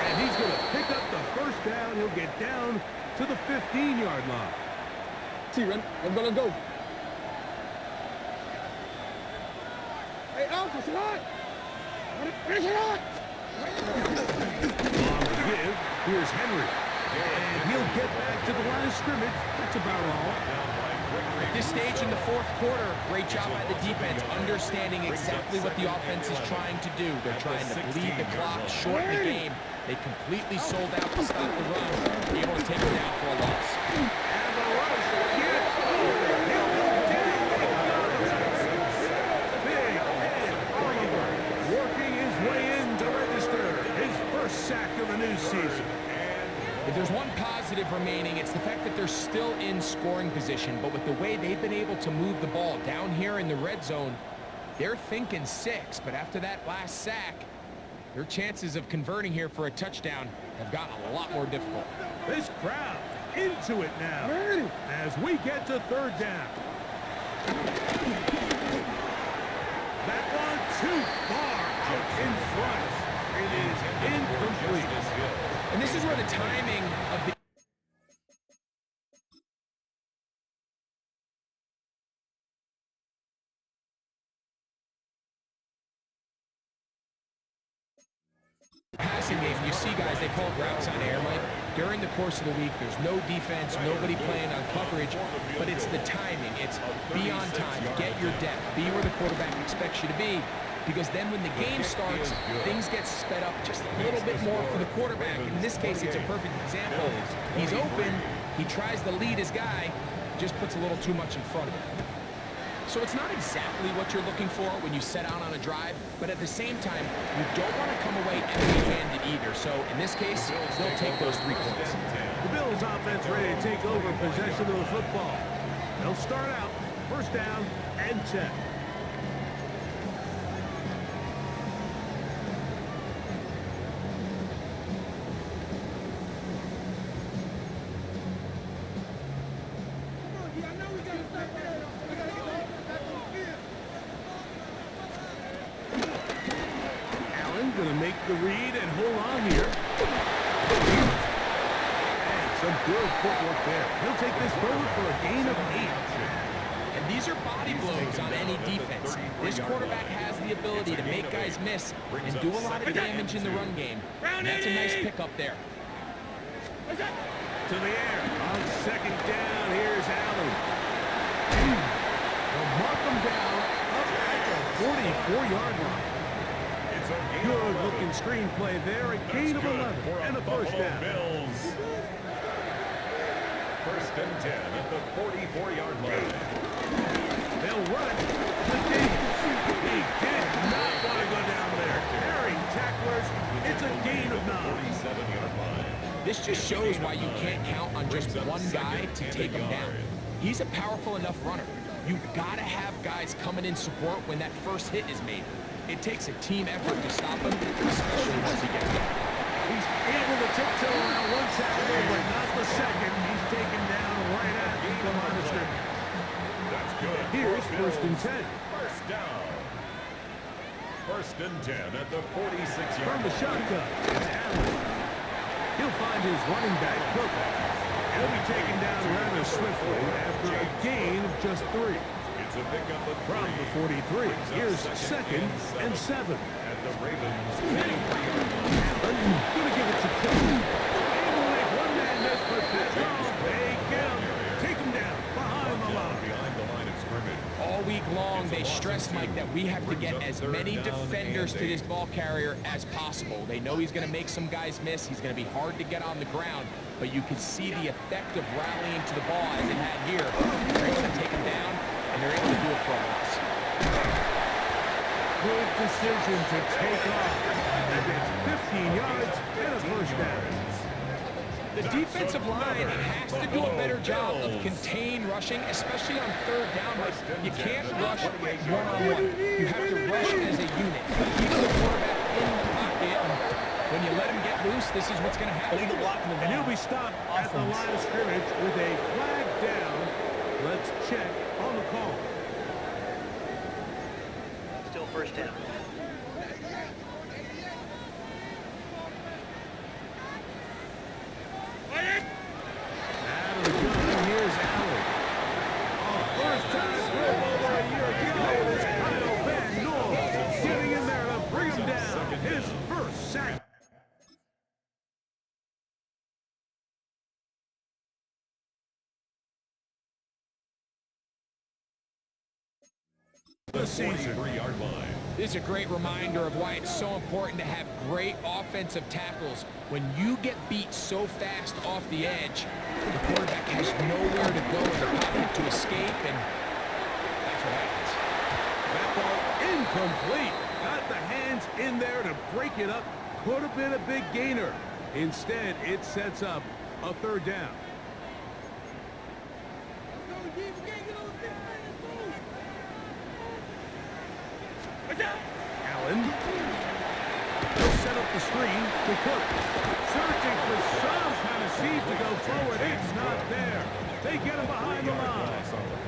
And he's going to pick up the 1st down. He'll get down to the 15-yard line. T-Ren, I'm going to go. Hey, Alpha, it's not. On the give, here's Henry. And he'll get back to the line of scrimmage. That's about all. At this stage in the fourth quarter, great job by the defense, understanding exactly what the offense is trying to do. They're trying to bleed the clock, shorten the game. They completely sold out to stop the run, able to take it down for a loss. And the rush gets over. He'll go down. They got him. Big Ed Oliver working his way in to register his first sack of the new season. If there's one positive remaining, it's the fact that they're still in scoring position, but with the way they've been able to move the ball down here in the red zone, they're thinking 6, but after that last sack, their chances of converting here for a touchdown have gotten a lot more difficult. This crowd into it now as we get to third down. That one too far out in front. It is incomplete. And this is where the timing of the passing game, you see guys, they call routes on air, Mike. During the course of the week, there's no defense, nobody playing on coverage, but it's the timing. It's be on time, get your depth, be where the quarterback expects you to be, because then when the game starts, things get sped up just a little bit more for the quarterback. In this case, it's a perfect example. He's open, he tries to lead his guy, just puts a little too much in front of him. So it's not exactly what you're looking for when you set out on a drive, but at the same time, you don't want to come away empty-handed either. So in this case, they'll take those 3 points. The Bills offense ready to take over possession of the football. They'll start out first down and 10. Going to make the read and hold on here. And some good footwork there. He'll take this forward for a gain of 8. And these are body blows on any defense. This quarterback has the ability to make guys miss and do a lot of damage in the run game. And that's a nice pickup there. To the air. On second down, here's Allen. They'll mark him down up at the 44-yard line. Good-looking screenplay there, a gain of 11 and a first down. First and 10 at the 44-yard line. They'll run it with Davis. He did not want to go down there. Carrying tacklers, it's a gain of 9. 47-yard line. This just shows why you can't count on just one guy to take him down. He's a powerful enough runner. You've got to have guys coming in support when that first hit is made. It takes a team effort to stop him, especially once he gets going. He's able to tiptoe around one tackle, but not the second. He's taken down right at the line of scrimmage. That's good. Here's first and 10. First down. First and 10 at the 46-yard From the shotgun, it's Allen. He'll find his running back, Cook. He'll be taken down rather swiftly after a gain of just 3. It's a pickup of From the 43, here's second and 7. At the Ravens. Allen gonna give it to Cook. Able to make one man miss, but they get him. Take him down behind the line. Behind the line of scrimmage. All week long, they stress, Mike, that we have to get as many defenders to this ball carrier as possible. They know he's going to make some guys miss. He's going to be hard to get on the ground, but you can see the effect of rallying to the ball as it had here. They're able to take him down, and they're able to do it for a loss. Good decision to take off. That gets 15 yards and a first down. The defensive line has to do a better job of contain rushing, especially on third down. Like, you can't rush one-on-one. You have to rush as a unit. Keep the quarterback in the pocket. When you let him get loose, this is what's going to happen. And he'll be stopped at the line of scrimmage with a flag down. Let's check on the call. Still first down. Out of the gun, here's Allen. First time throw over a year ago. This Kyle Van Noy getting in there to bring him down. His first sack. the season. 43-yard line. This is a great reminder of why it's so important to have great offensive tackles. When you get beat so fast off the edge, the quarterback has nowhere to go in the pocket to escape, and that's what happens. That ball incomplete. Got the hands in there to break it up. Could have been a big gainer. Instead, it sets up a third down. Allen will set up the screen to Cook. Searching for some kind of seed to go forward. It's not there. They get him behind the line.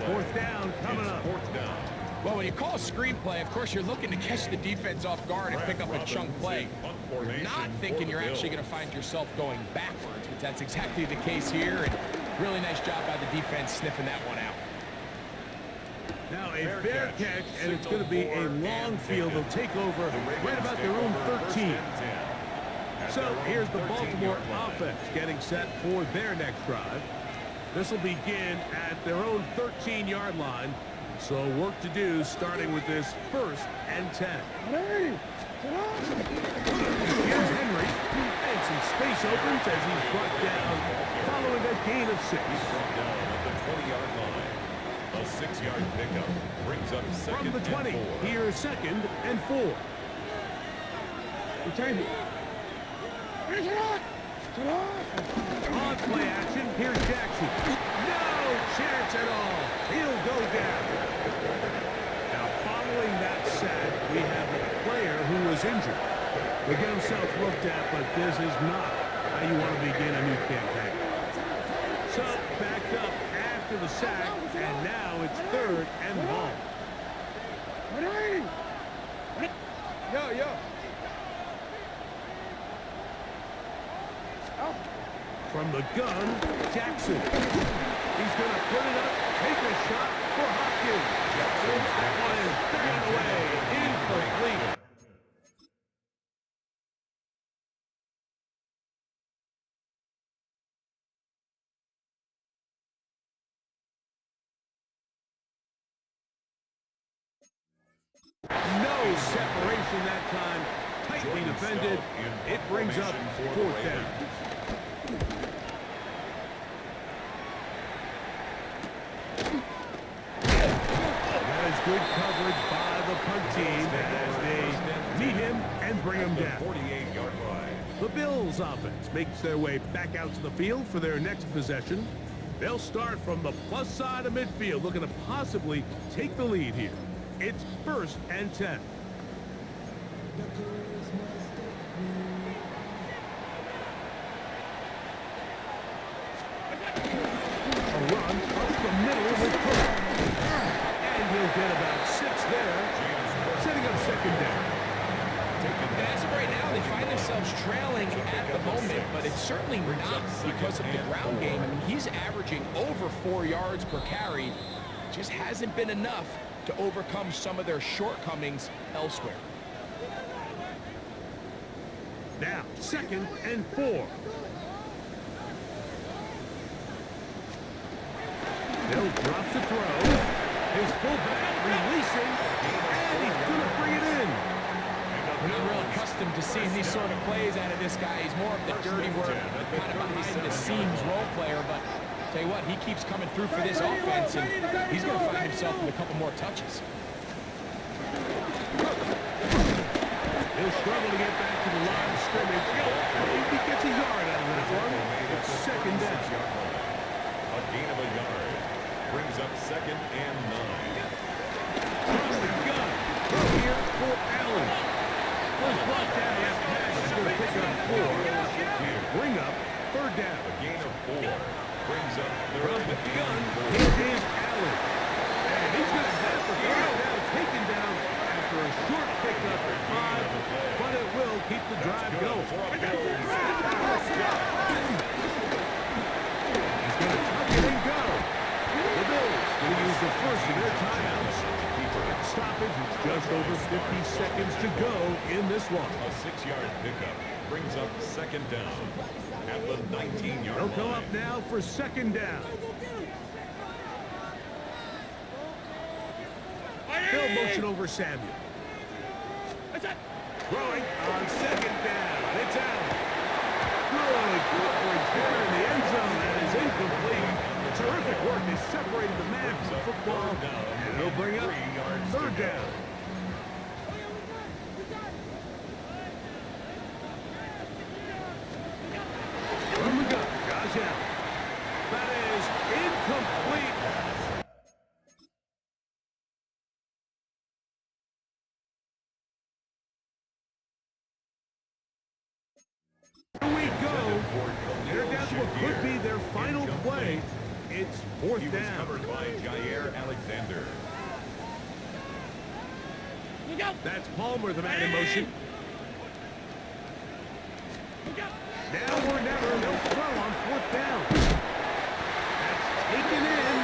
Fourth down coming up. Fourth down. Well, when you call a screenplay, of course, you're looking to catch the defense off guard and pick up a chunk play. You're not thinking you're actually going to find yourself going backwards, but that's exactly the case here, and really nice job by the defense sniffing that one out. Now a fair catch, and it's going to be a long field. They'll take over right about their own 13. So here's the Baltimore offense getting set for their next drive. This will begin at their own 13-yard line. So work to do starting with this 1st and 10. Here's Henry, and some space opens as he's brought down following a gain of 6. Brought down at the 20-yard line. A 6-yard pickup brings up second From the 20, and 4. here's 2nd and 4. On play action, here's Jackson. No chance at all. He'll go down. Now, following that sack, we have a player who was injured. He'll get himself looked at, but this is not how you want to begin a new campaign. So, backed up after the sack, and now it's 3rd and long. Yo. From the gun, Jackson. He's going to put it up, take a shot for Hopkins. That one is batted away, incomplete. No separation that time. Tightly defended. It brings up 4th down. That is good coverage by the punt team as they meet him and bring him down. 48-yard line. The Bills offense makes their way back out to the field for their next possession. They'll start from the plus side of midfield, looking to possibly take the lead here. It's 1st and 10. A run up the middle with Cook. And he'll get about 6 there, setting up 2nd down. And as of right now, they find themselves trailing at the moment, but it's certainly not because of the ground game. I mean, he's averaging over 4 yards per carry. Just hasn't been enough to overcome some of their shortcomings elsewhere. Now, 2nd and 4. Bill drops the throw. His fullback releasing, and he's going to bring it in. We're not real accustomed to seeing these sort of plays out of this guy. He's more of the dirty work, kind of behind-the-scenes role player, but tell you what, he keeps coming through for this offense, and he's going to find himself with a couple more touches. He'll struggle to get back to the line of scrimmage. Maybe he gets a yard out of that one. It's 2nd down. A gain of a yard brings up 2nd and 9. From the gun, throw here for Allen. Was brought down that pass. He's going to pick up 4. Bring up 3rd down. A gain of 4 brings up From 3rd the and gun, 4. here is Allen. And he's going to have the 3rd down taken down after a short pickup at 5, but it will keep the drive going. He's going to tuck it and go. The Bills going to use the first of their timeouts. Stoppage with just over 50 seconds to go in this one. A 6-yard pickup brings up 2nd down at the 19-yard line. They'll come up now for 2nd down. They'll motion over Samuel. Throwing on second down. It's out. Good coverage there in the end zone. That is incomplete. Terrific work. They separated the man from the football. And they'll bring up third down. From the gun, Josh Allen. That is incomplete. Here we go. They're down to what could be their final play. It's fourth down. Covered by Jair Alexander. That's Palmer, the man in motion. Now or never, they'll throw on fourth down. That's taken in,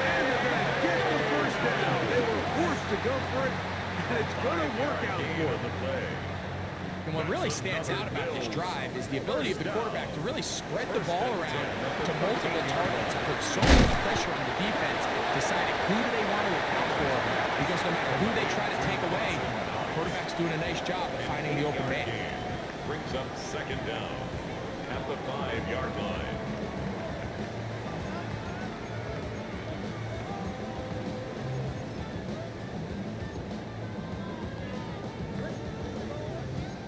and they're going to get the first down. They were forced to go for it, and it's going to work out for them. And what really stands out about this drive is the ability of the quarterback to really spread the ball around to multiple targets, put so much pressure on the defense, deciding who do they want to account for, because no matter who they try to take away, the quarterback's doing a nice job of finding the open man. Brings up second down at the 5-yard line.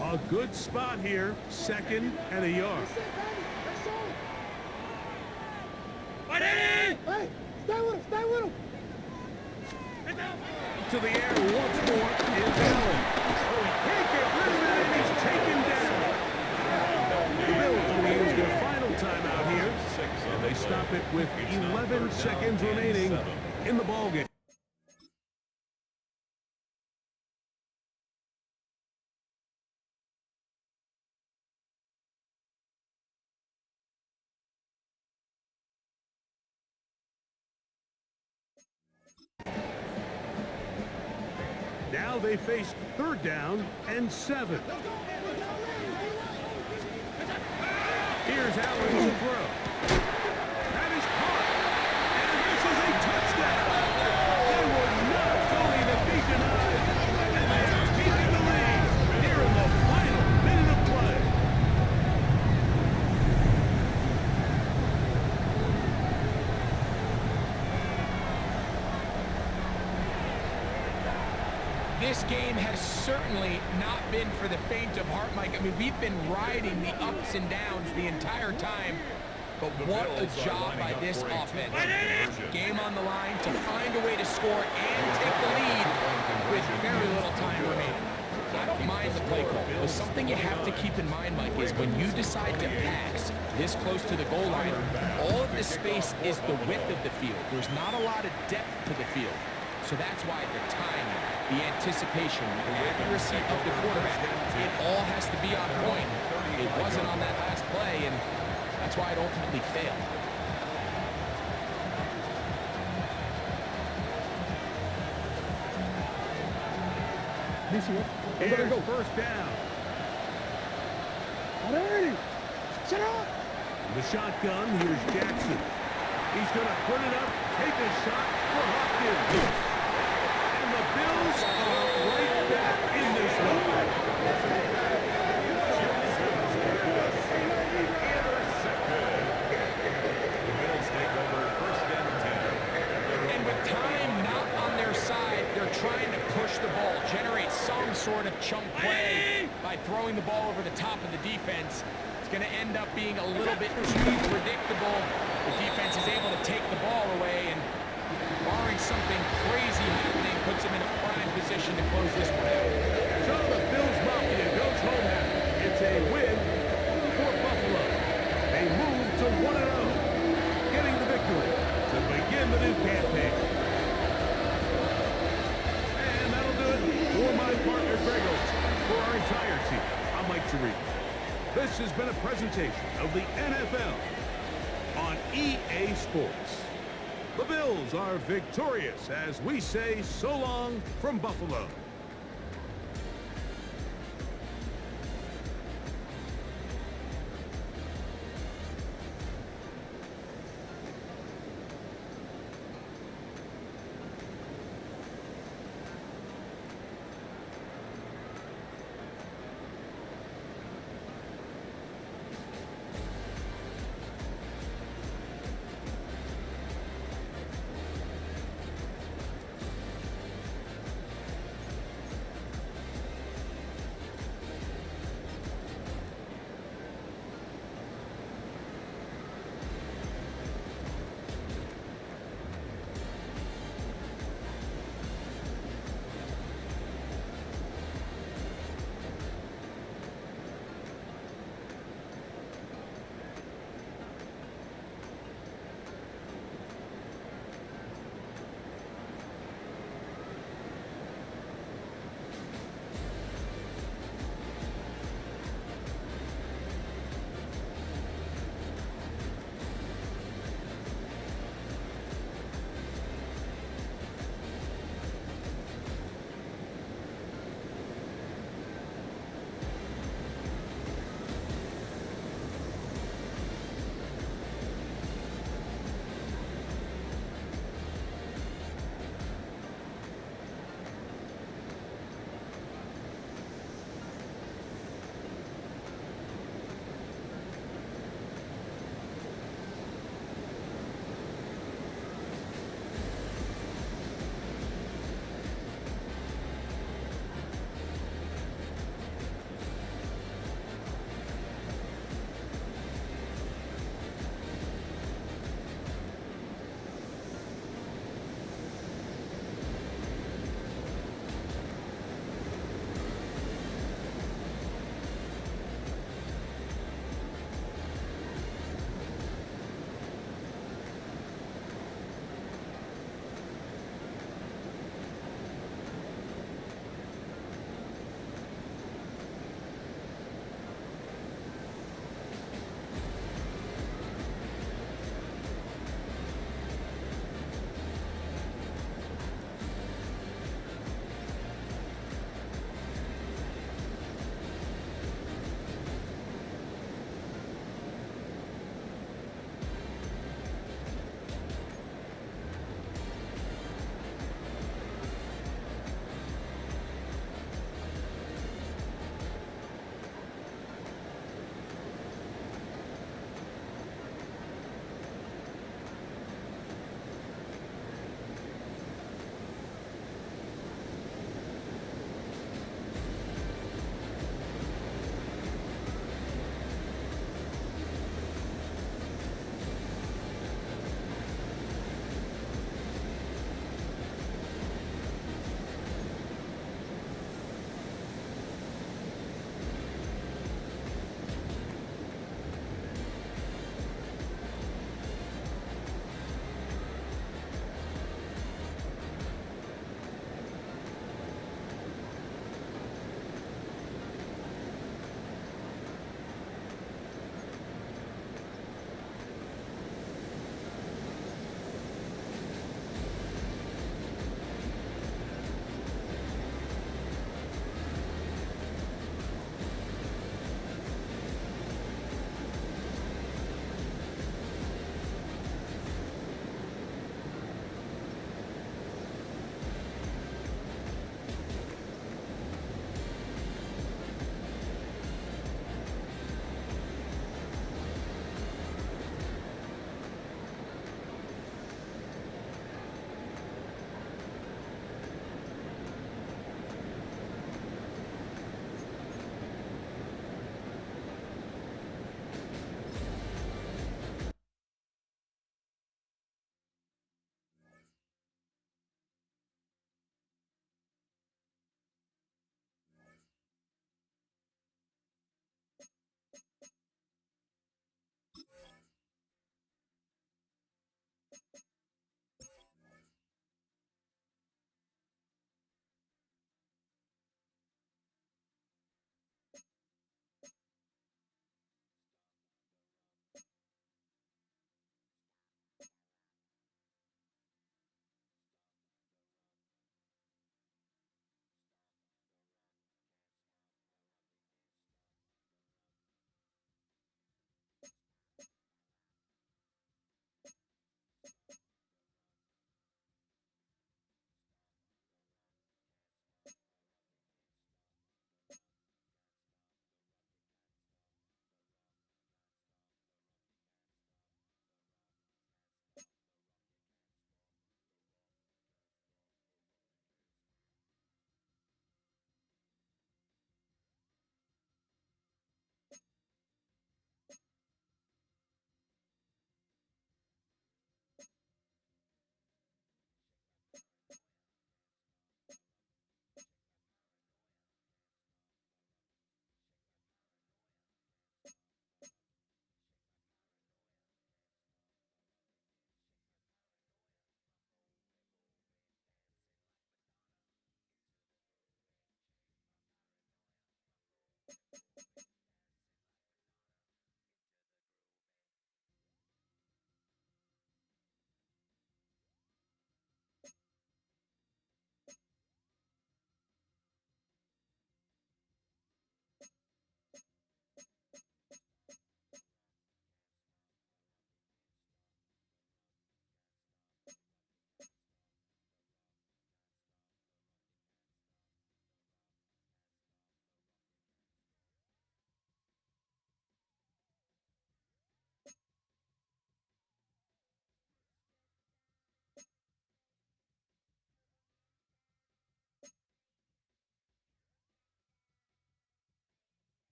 A good spot here, second and a yard. Hey, stay with him, stay with him. To the air once more is Allen. Oh, he can't get rid of it, and he's taken down. The Bills will use their final timeout here, and they stop it with 11 seconds remaining in the ballgame. Now they face third down and 7. Here's Allen to throw. That is caught. And this is a touchdown. They were not going to be denied. And they have taken the lead here in the final minute of play. This game has certainly not been for the faint of heart, Mike. I mean, we've been riding the ups and downs the entire time, but what a job by this offense. Game on the line to find a way to score and take the lead with very little time remaining. I don't mind the play call, but something you have to keep in mind, Mike, is when you decide to pass this close to the goal line, all of the space is the width of the field. There's not a lot of depth to the field. So that's why the timing, the anticipation, the accuracy of the quarterback, it all has to be on point. It wasn't on that last play, and that's why it ultimately failed. Here's first down. Shut up. The shotgun, here's Jackson. He's going to put it up, take a shot for Hopkins. And the Bills are right back in this one. The Bills take over first and 10. And with time not on their side, they're trying to push the ball, generate some sort of chunk play by throwing the ball over the top of the defense. It's going to end up being a little bit too predictable. The defense is able to take the ball away, and barring something crazy happening, puts them in a prime position to close this one out. So the Bills Mafia goes home happy. It's a win for Buffalo. They move to 1-0, getting the victory to begin the new campaign. And that'll do it for my partner, Greg Oates. For our entire team, I'm Mike Sharif. This has been a presentation of the NFL on EA Sports. The Bills are victorious as we say so long from Buffalo.